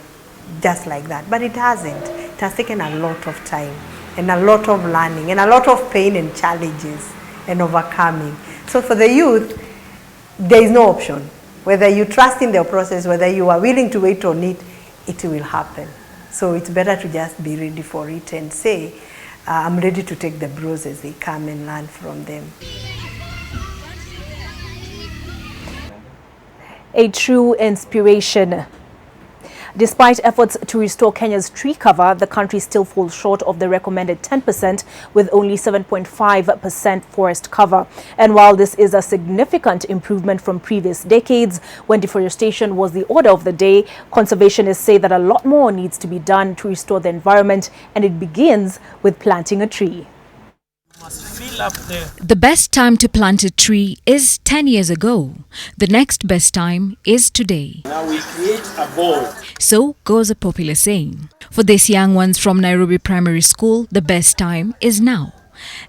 just like that, but it hasn't. It has taken a lot of time and a lot of learning and a lot of pain and challenges and overcoming. So for the youth, there is no option. Whether you trust in the process, whether you are willing to wait on it, it will happen. So it's better to just be ready for it and say, I'm ready to take the bruises as they come and learn from them. A true inspiration. Despite efforts to restore Kenya's tree cover, the country still falls short of the recommended 10% with only 7.5% forest cover. And while this is a significant improvement from previous decades, when deforestation was the order of the day, conservationists say that a lot more needs to be done to restore the environment, and it begins with planting a tree. The best time to plant a tree is 10 years ago. The next best time is today. Now we create a ball. So goes a popular saying. For these young ones from Nairobi Primary School, the best time is now.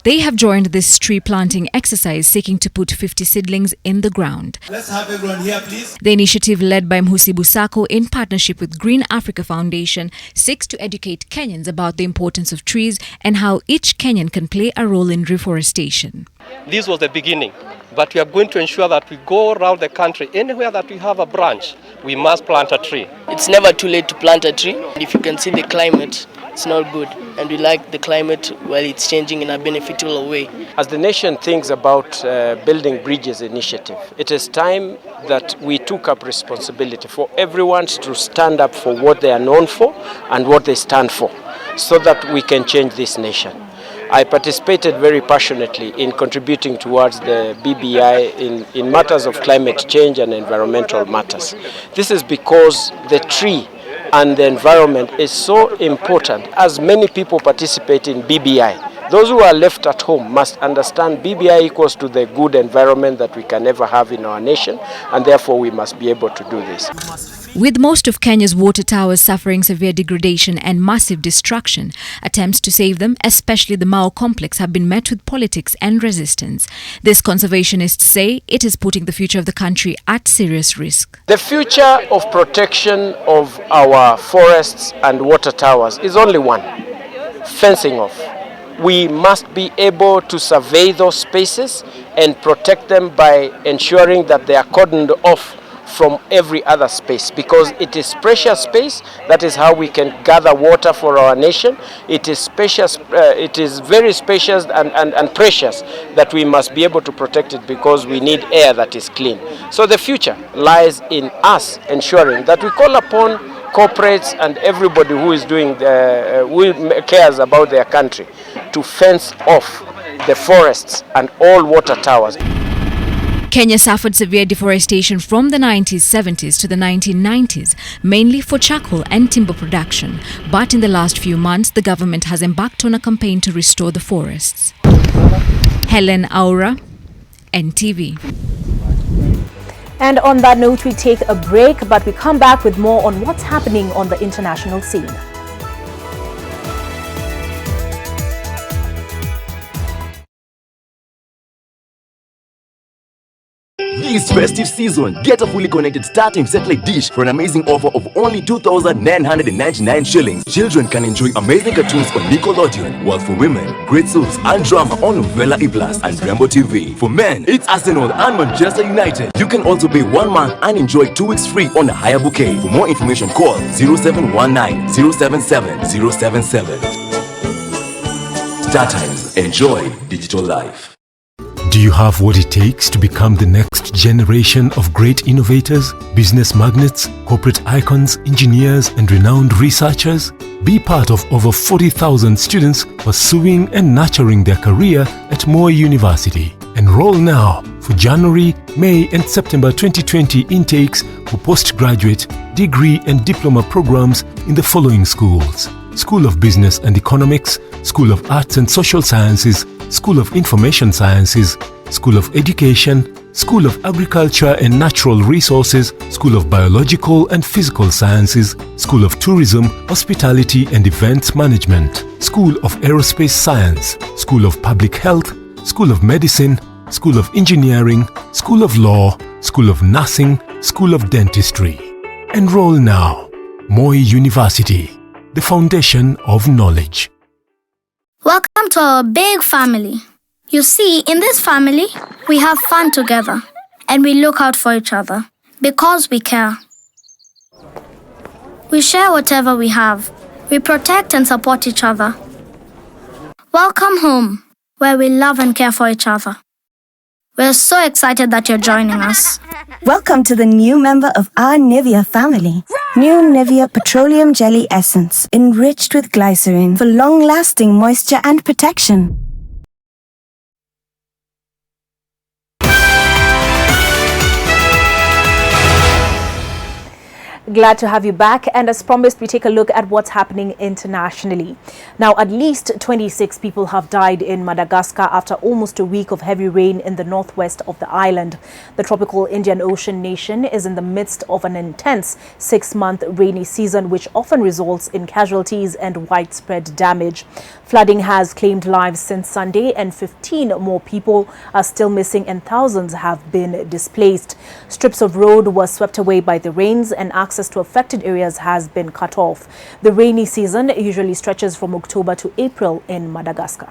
They have joined this tree planting exercise seeking to put 50 seedlings in the ground. Let's have everyone here, please. The initiative, led by Mhusi Busako in partnership with Green Africa Foundation, seeks to educate Kenyans about the importance of trees and how each Kenyan can play a role in reforestation. This was the beginning, but we are going to ensure that we go around the country, anywhere that we have a branch, we must plant a tree. It's never too late to plant a tree. If you can see the climate, it's not good, and we like the climate while it's changing in a beneficial way. As the nation thinks about building bridges initiative, it is time that we took up responsibility for everyone to stand up for what they are known for and what they stand for, so that we can change this nation. I participated very passionately in contributing towards the BBI in matters of climate change and environmental matters. This is because the tree and the environment is so important. As many people participate in BBI, those who are left at home must understand BBI equals to the good environment that we can ever have in our nation, and therefore we must be able to do this. With most of Kenya's water towers suffering severe degradation and massive destruction, attempts to save them, especially the Mao complex, have been met with politics and resistance. This conservationists say it is putting the future of the country at serious risk. The future of protection of our forests and water towers is only one: fencing off. We must be able to survey those spaces and protect them by ensuring that they are cordoned off from every other space, because it is precious space. That is how we can gather water for our nation. It is spacious, it is very spacious and precious that we must be able to protect it, because we need air that is clean. So the future lies in us ensuring that we call upon corporates and everybody who is doing who cares about their country to fence off the forests and all water towers. Kenya suffered severe deforestation from the 1970s to the 1990s, mainly for charcoal and timber production. But in the last few months, the government has embarked on a campaign to restore the forests. Helen Aura, NTV. And on that note, we take a break, but we come back with more on what's happening on the international scene. This festive season, get a fully connected StarTimes satellite dish for an amazing offer of only 2,999 shillings. Children can enjoy amazing cartoons on Nickelodeon, while for women, great soaps and drama on Novella E+ and Rambo TV. For men, it's Arsenal and Manchester United. You can also pay 1 month and enjoy 2 weeks free on a higher bouquet. For more information, call 0719 077 077. StarTimes. Enjoy digital life. Do you have what it takes to become the next generation of great innovators, business magnates, corporate icons, engineers, and renowned researchers? Be part of over 40,000 students pursuing and nurturing their career at Moi University. Enroll now for January, May, and September 2020 intakes for postgraduate, degree, and diploma programs in the following schools: School of Business and Economics, School of Arts and Social Sciences, School of Information Sciences, School of Education, School of Agriculture and Natural Resources, School of Biological and Physical Sciences, School of Tourism, Hospitality and Events Management, School of Aerospace Science, School of Public Health, School of Medicine, School of Engineering, School of Law, School of Nursing, School of Dentistry. Enroll now. Moi University, the foundation of knowledge. Welcome to our big family. You see, in this family, we have fun together and we look out for each other because we care. We share whatever we have. We protect and support each other. Welcome home, where we love and care for each other. We're so excited that you're joining us. Welcome to the new member of our Nivea family. New Nivea Petroleum Jelly Essence, enriched with glycerin for long-lasting moisture and protection. Glad to have you back, and as promised, we take a look at what's happening internationally. Now, at least 26 people have died in Madagascar after almost a week of heavy rain in the northwest of the island. The tropical Indian Ocean nation is in the midst of an intense 6-month rainy season, which often results in casualties and widespread damage. Flooding has claimed lives since Sunday, and 15 more people are still missing and thousands have been displaced. Strips of road were swept away by the rains, and access to affected areas has been cut off. The rainy season usually stretches from October to April in Madagascar.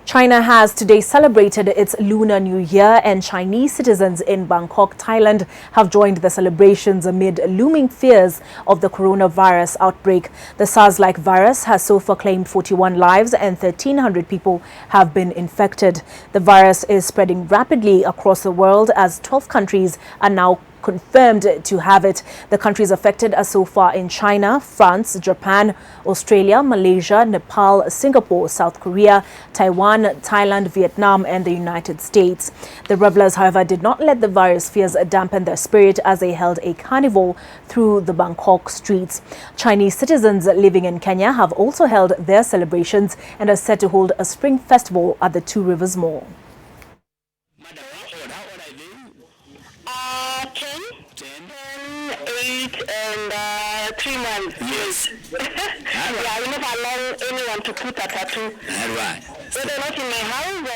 China has today celebrated its Lunar New Year, and Chinese citizens in Bangkok, Thailand have joined the celebrations amid looming fears of the coronavirus outbreak. The SARS-like virus has so far claimed 41 lives and 1,300 people have been infected. The virus is spreading rapidly across the world as 12 countries are now confirmed to have it. The countries affected are so far in China, France, Japan, Australia, Malaysia, Nepal, Singapore, South Korea, Taiwan, Thailand, Vietnam, and the United States. The revelers, however, did not let the virus fears dampen their spirit as they held a carnival through the Bangkok streets. Chinese citizens living in Kenya have also held their celebrations and are set to hold a spring festival at the Two Rivers Mall. 8 and 3 months. Yes. Yeah, I never allow anyone to put a tattoo. All right. Whether not in my house.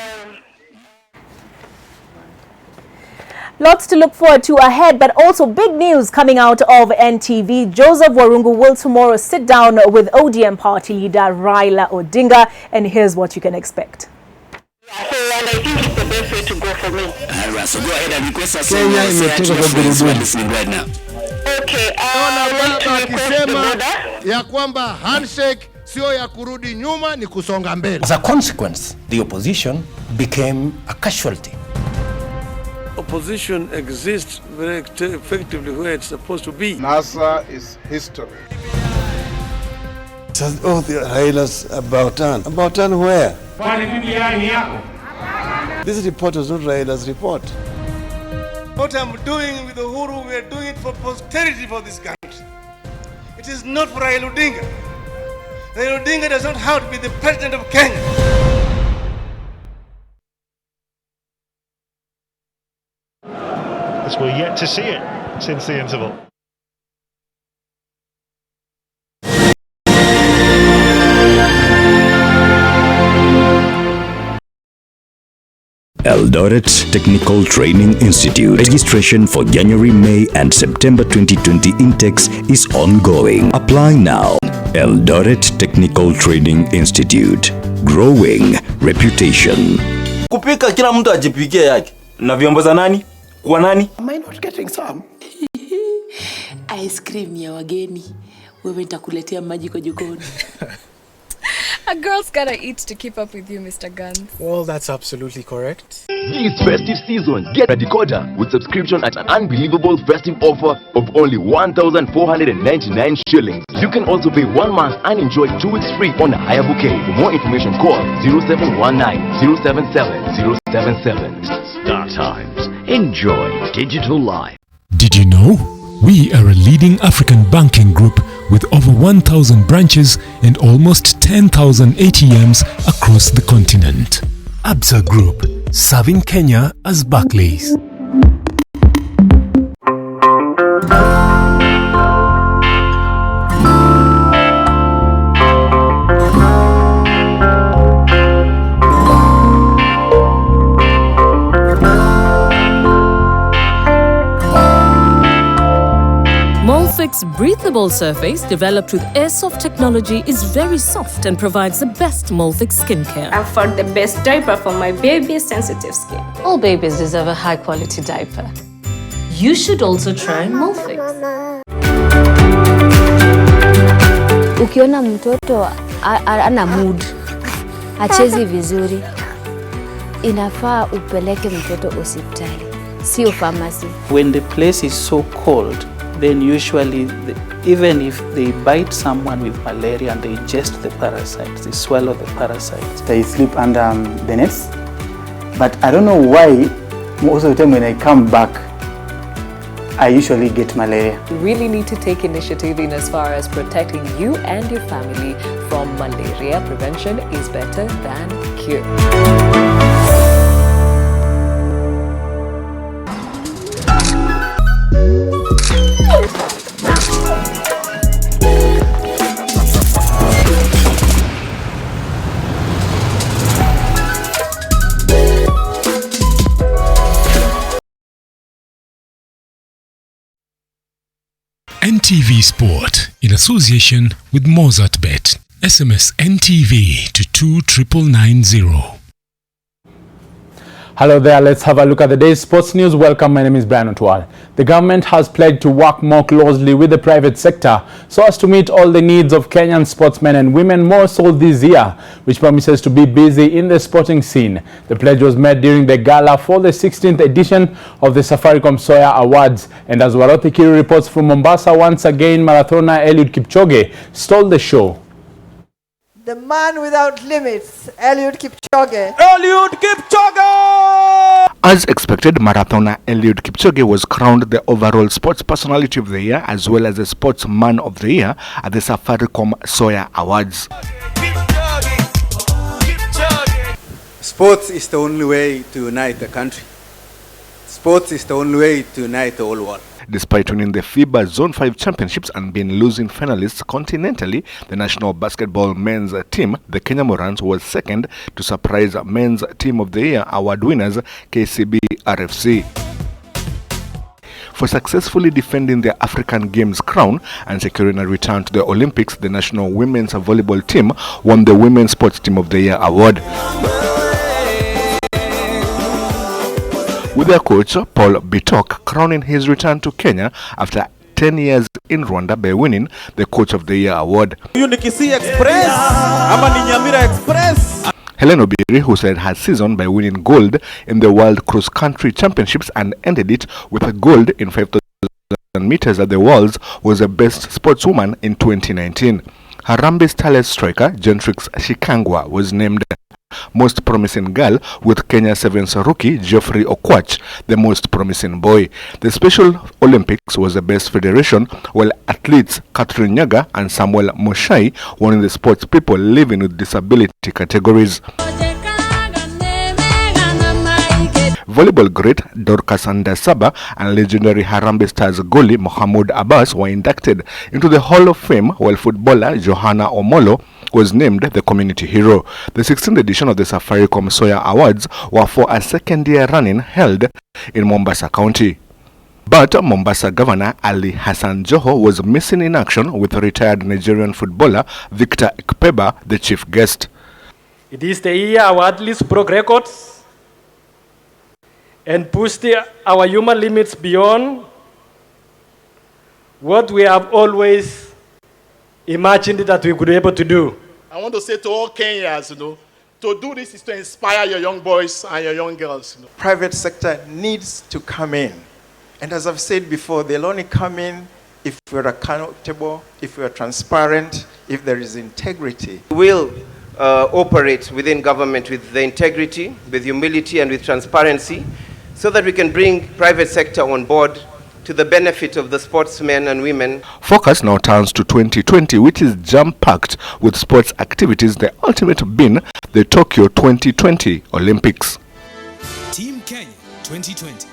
Lots to look forward to ahead, but also big news coming out of NTV. Joseph Warungu will tomorrow sit down with ODM party leader Raila Odinga, and here's what you can expect. Yeah, so and I think it's the best way to go for me. All right, so go ahead and request a song. Kenya is listening right now. Okay, akisema ya kwamba handshake sio ya kurudi nyuma, ni kusonga mbele. As a consequence, the opposition became a casualty. Opposition exists very effectively where it's supposed to be. NASA is history. Oh, the Raila's about turn where? This report was not Raila's report. What I'm doing with Uhuru, we are doing it for posterity for this country. It is not for Raila Odinga. Raila Odinga does not have to be the president of Kenya. As we're yet to see it since the interval. Eldoret Technical Training Institute. Registration for January, May and September 2020 intakes is ongoing. Apply now. Eldoret Technical Training Institute. Growing reputation. Kupika kila mtu ajipikie yake. Na vyombo za nani? Kwa nani? Am I not getting some? Ice cream ya wageni. Wewe nitakuletea maji kwa jikoni. A girl's gotta eat to keep up with you, Mr. Guns. Well, that's absolutely correct. This festive season, get a decoder with subscription at an unbelievable festive offer of only 1,499 shillings. You can also pay 1 month and enjoy 2 weeks free on a higher bouquet. For more information, call 0719 077 077. Star Times. Enjoy digital life. Did you know? We are a leading African banking group with over 1,000 branches and almost 10,000 ATMs across the continent. Absa Group, serving Kenya as Barclays. Molfix breathable surface developed with airsoft technology is very soft and provides the best Molfix skincare. I found the best diaper for my baby's sensitive skin. All babies deserve a high-quality diaper. You should also try Molfix. Ukiona mtoto ana mood, hachezi vizuri, inafaa upeleke mtoto hospitali, sio pharmacy. When the place is so cold, then usually, even if they bite someone with malaria and they ingest the parasites, they swallow the parasites. They sleep under the nets, but I don't know why Most of the time when I come back, I usually get malaria. You really need to take initiative in as far as protecting you and your family from malaria. Prevention is better than cure. NTV Sport in association with Mozart Bet. SMS NTV to 29990. Hello there, let's have a look at the day's sports news. Welcome, my name is Brian Otwal. The government has pledged to work more closely with the private sector so as to meet all the needs of Kenyan sportsmen and women more so this year, which promises to be busy in the sporting scene. The pledge was made during the gala for the 16th edition of the Safaricom Soya Awards. And as Warothi Kiri reports from Mombasa, once again, marathoner Eliud Kipchoge stole the show. The man without limits, Eliud Kipchoge. Eliud Kipchoge! As expected, marathoner Eliud Kipchoge was crowned the overall sports personality of the year as well as the sportsman of the year at the Safaricom Soya Awards. Sports is the only way to unite the country. Sports is the only way to unite the whole world. Despite winning the FIBA Zone 5 championships and being losing finalists continentally, the national basketball men's team, the Kenya Morans, was second to surprise men's team of the year award winners KCB RFC. For successfully defending their African Games crown and securing a return to the Olympics, the national women's volleyball team won the Women's Sports Team of the Year award, with their coach Paul Bitok crowning his return to Kenya after 10 years in Rwanda by winning the Coach of the Year award. Helen Obiri, who started her season by winning gold in the World Cross Country Championships and ended it with a gold in 5,000 meters at the Worlds, was the best sportswoman in 2019. Harambee Starlets striker Gentrix Shikangwa was named most promising girl, with Kenya Sevens rookie Geoffrey Okwach the most promising boy. The Special Olympics was the best federation, while athletes Catherine Nyaga and Samuel Moshai won in the sports people living with disability categories. Volleyball great Dorcas Andasaba and legendary Harambee Stars goalie Mohamed Abbas were inducted into the Hall of Fame, while footballer Johanna Omolo was named the community hero. The 16th edition of the Safaricom Soya Awards were for a second year running held in Mombasa County. But Mombasa Governor Ali Hassan Joho was missing in action, with retired Nigerian footballer Victor Ikpeba the chief guest. It is the year our athletes broke records and pushed our human limits beyond what we have always imagined that we could be able to do. I want to say to all Kenyans, to do this is to inspire your young boys and your young girls. Private sector needs to come in. And as I've said before, they'll only come in if we're accountable, if we're transparent, if there is integrity. We'll operate within government with the integrity, with humility, and with transparency, so that we can bring private sector on board to the benefit of the sportsmen and women. Focus now turns to 2020, which is jam-packed with sports activities, the ultimate being the Tokyo 2020 Olympics. Team Kenya 2020.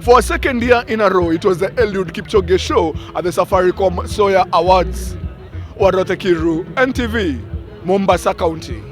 For a second year in a row, it was the Eliud Kipchoge show at the Safaricom Soya Awards. Warothi Kiri, NTV, Mombasa County.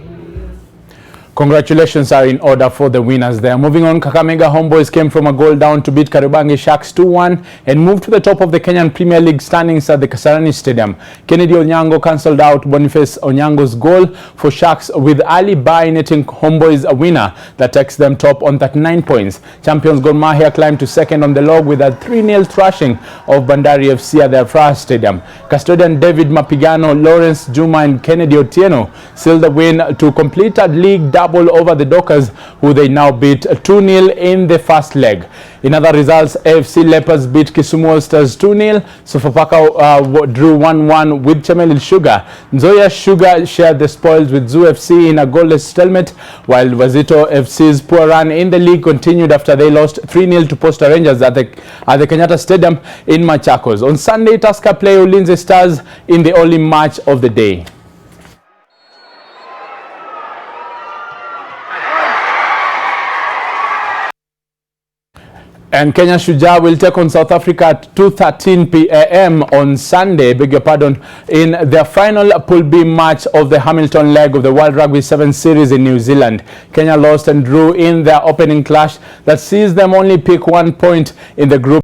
Congratulations are in order for the winners there. Moving on, Kakamega Homeboys came from a goal down to beat Kariobangi Sharks 2-1 and moved to the top of the Kenyan Premier League standings at the Kasarani Stadium. Kennedy Onyango cancelled out Boniface Onyango's goal for Sharks, with Ali Bai netting Homeboys a winner that takes them top on 39 points. Champions Gor Mahia climbed to second on the log with a 3-0 thrashing of Bandari FC at their first stadium. Custodian David Mapigano, Lawrence Juma and Kennedy Otieno sealed the win to complete a league double over the Dockers, who they now beat 2-0 in the first leg. In other results, AFC Leopards beat Kisumu All-Stars 2-0. Sofapaka drew 1-1 with Chemelil Sugar. Nzoia Sugar shared the spoils with Zoo FC in a goalless stalemate, while Wazito FC's poor run in the league continued after they lost 3-0 to Posta Rangers at the Kenyatta Stadium in Machakos. On Sunday, Tusker play Ulinzi Stars in the only match of the day. And Kenya Shujaa will take on South Africa at 2:13 p.m. on Sunday, beg your pardon, in their final Pool B match of the Hamilton leg of the World Rugby 7 Series in New Zealand. Kenya lost and drew in their opening clash that sees them only pick 1 point in the group.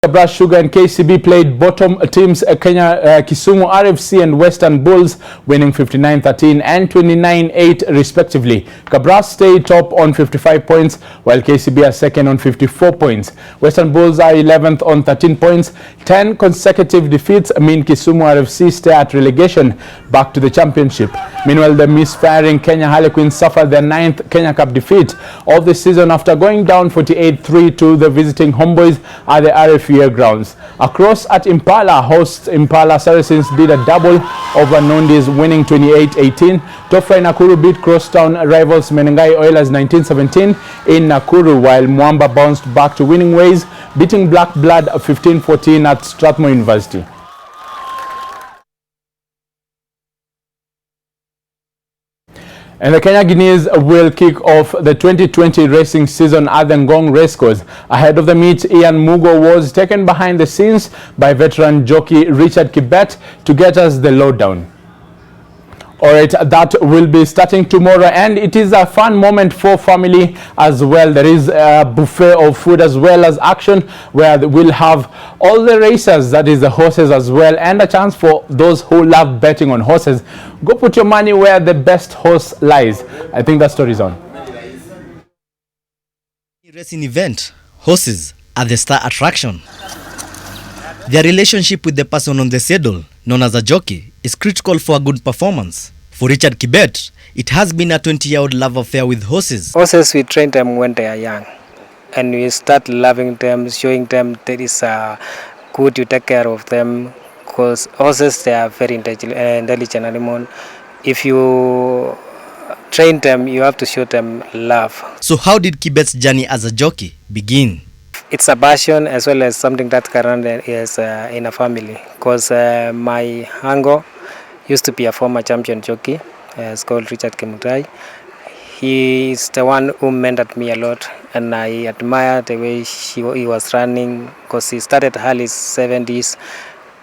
Kabras Sugar and KCB played bottom teams Kenya Kisumu RFC and Western Bulls, winning 59-13 and 29-8 respectively. Kabras stayed top on 55 points, while KCB are second on 54 points. Western Bulls are 11th on 13 points. 10 consecutive defeats mean Kisumu RFC stay at relegation back to the championship. Meanwhile, the misfiring Kenya Harlequins suffered their 9th Kenya Cup defeat of the season after going down 48-3 to the visiting homeboys at the RFU grounds. Across at Impala, hosts Impala Saracens did a double over Nondi's, winning 28-18. Tofra Nakuru beat crosstown rivals Menengai Oilers 19-17 in Nakuru, while Mwamba bounced back to winning ways, beating Black Blood 15-14 at Strathmore University. And the Kenya Guineas will kick off the 2020 racing season at the Ngong Racecourse. Ahead of the meet, Ian Mugo was taken behind the scenes by veteran jockey Richard Kibet to get us the lowdown. All right, that will be starting tomorrow, and it is a fun moment for family as well. There is a buffet of food as well as action where we'll have all the racers, that is the horses as well, and a chance for those who love betting on horses. Go put your money where the best horse lies. I think that story is on. Racing event, horses are the star attraction. Their relationship with the person on the saddle, known as a jockey, is critical for a good performance. For Richard Kibet, it has been a 20-year-old love affair with horses. Horses, we train them when they are young, and we start loving them, showing them that is good to take care of them, because horses, they are very intelligent animal. If you train them, you have to show them love. So how did Kibet's journey as a jockey begin? It's a passion as well as something that current is in a family, because my uncle used to be a former champion jockey. It's called Richard Kimutai. He is the one who mentored me a lot, and I admire the way he was running, because he started early 70s.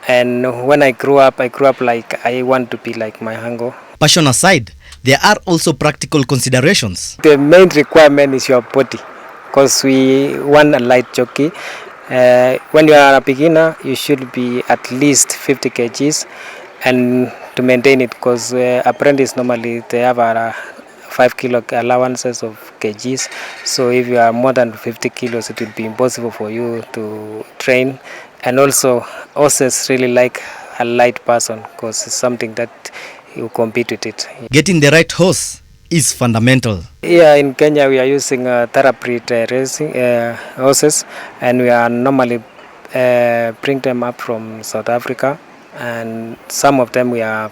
And when I grew up like I want to be like my uncle. Passion aside, there are also practical considerations. The main requirement is your body, because we want a light jockey. When you are a beginner, you should be at least 50 kgs, and to maintain it, because apprentices normally they have 5 kilo allowances of kgs. So if you are more than 50 kilos, it will be impossible for you to train. And also, horses really like a light person, because it's something that you compete with it. Getting the right horse is fundamental. Yeah, in Kenya we are using thoroughbred racing horses, and we are normally bring them up from South Africa, and some of them we are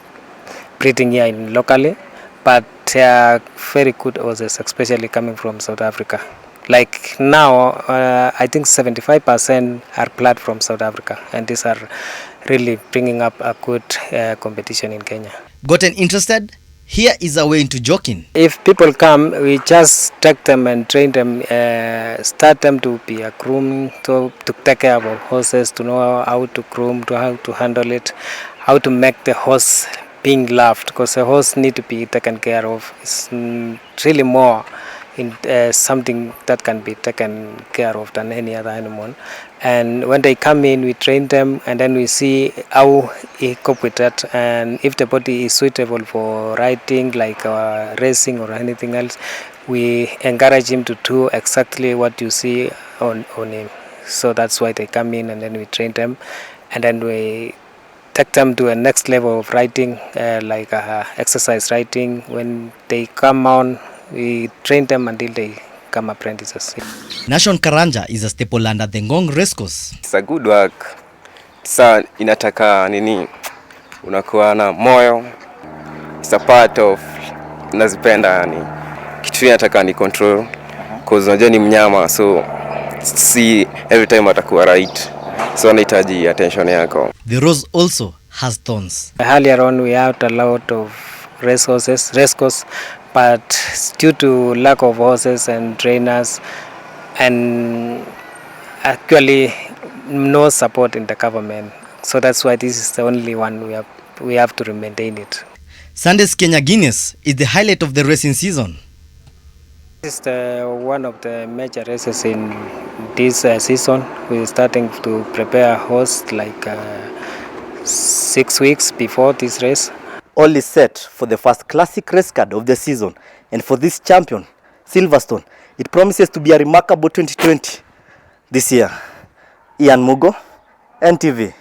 breeding here in locally, but they are very good horses, especially coming from South Africa. Like now, I think 75% are blood from South Africa, and these are really bringing up a good competition in Kenya. Gotten interested? Here is a way into jockeying. If people come, we just take them and train them, start them to be a groom, to take care of horses, to know how to groom, to how to handle it, how to make the horse being loved, because the horse need to be taken care of. It's really more in something that can be taken care of than any other animal. And when they come in, we train them, and then we see how he cope with that, and if the body is suitable for riding, like racing or anything else, we encourage him to do exactly what you see on him. So that's why they come in, and then we train them, and then we take them to a next level of riding, like exercise riding. When they come on, we train them until they become apprentices. Nation Karanja is a staple under the Ngong Racecourse. It's a good work. Sa inataka nini? Unakuwa na moyo. It's a part of nazipenda yani. Kitu inataka ni control. Cause unajua ni mnyama, so see every time atakuwa right. So anahitaji attention yako. The rose also has thorns. Earlier on, we had a lot of racecourse, but due to lack of horses and trainers, and actually no support in the government, so that's why this is the only one we have to maintain it. Sunday's Kenya Guinness is the highlight of the racing season. This is one of the major races in this season. We're starting to prepare a horse like 6 weeks before this race. All is set for the first classic race card of the season, and for this champion, Silverstone, it promises to be a remarkable 2020 this year. Ian Mugo, NTV.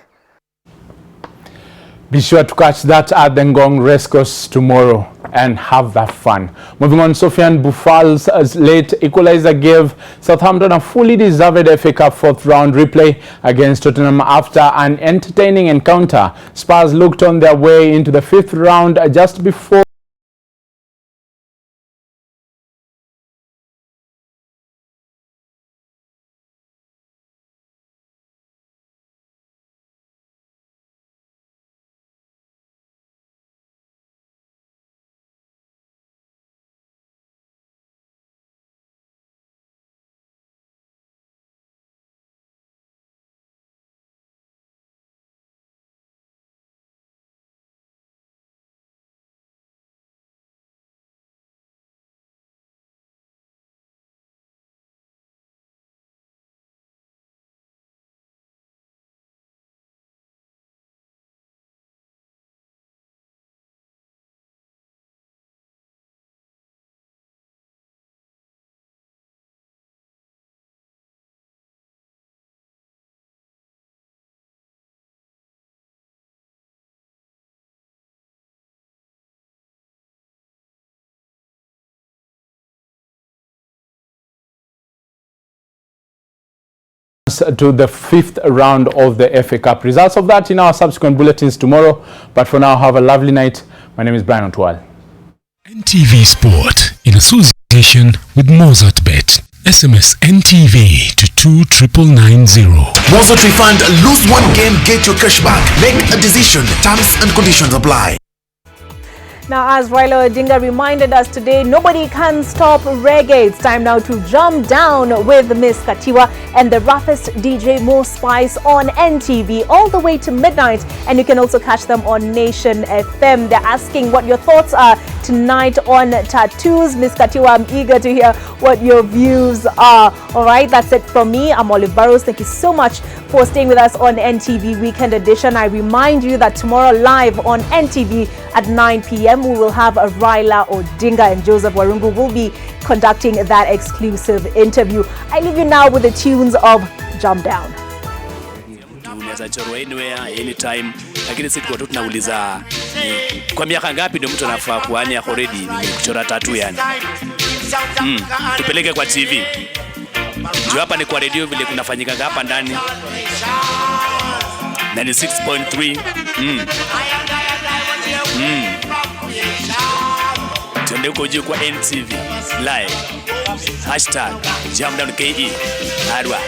Be sure to catch that at the Ngong Racecourse tomorrow and have that fun. Moving on, Sofiane Boufal's late equalizer gave Southampton a fully deserved FA Cup fourth round replay against Tottenham after an entertaining encounter. Spurs looked on their way into the fifth round just before to the fifth round of the FA Cup. Results of that in our subsequent bulletins tomorrow. But for now, have a lovely night. My name is Brian Otwal. NTV Sport in association with Mozart Bet. SMS NTV to 29990. Mozart Refund, lose one game, get your cashback. Make a decision. Terms and conditions apply. Now, as Raila Odinga reminded us today, nobody can stop reggae. It's time now to jump down with Miss Katiwa and the roughest DJ Mo Spice on NTV all the way to midnight. And you can also catch them on Nation FM. They're asking what your thoughts are tonight on tattoos. Miss Katiwa, I'm eager to hear what your views are. All right, that's it from me. I'm Olive Burrows. Thank you so much for staying with us on NTV Weekend Edition. I remind you that tomorrow live on NTV at 9 p.m. we will have a Raila Odinga, and Joseph Warungu will be conducting that exclusive interview. I leave you now with the tunes of Jump Down. Unaweza chorwa anywhere anytime, lakini sisi kwa tunauliza kwa miaka ngapi ndio mtu anafaa kuani yako ready kuchora tattoo yani. Tupeleke kwa TV. Ndio hapa ni kwa radio vile kunafanyika hapa ndani. 96.3. tuende huko juu kwa NTV live #JamDownKE. Arwa.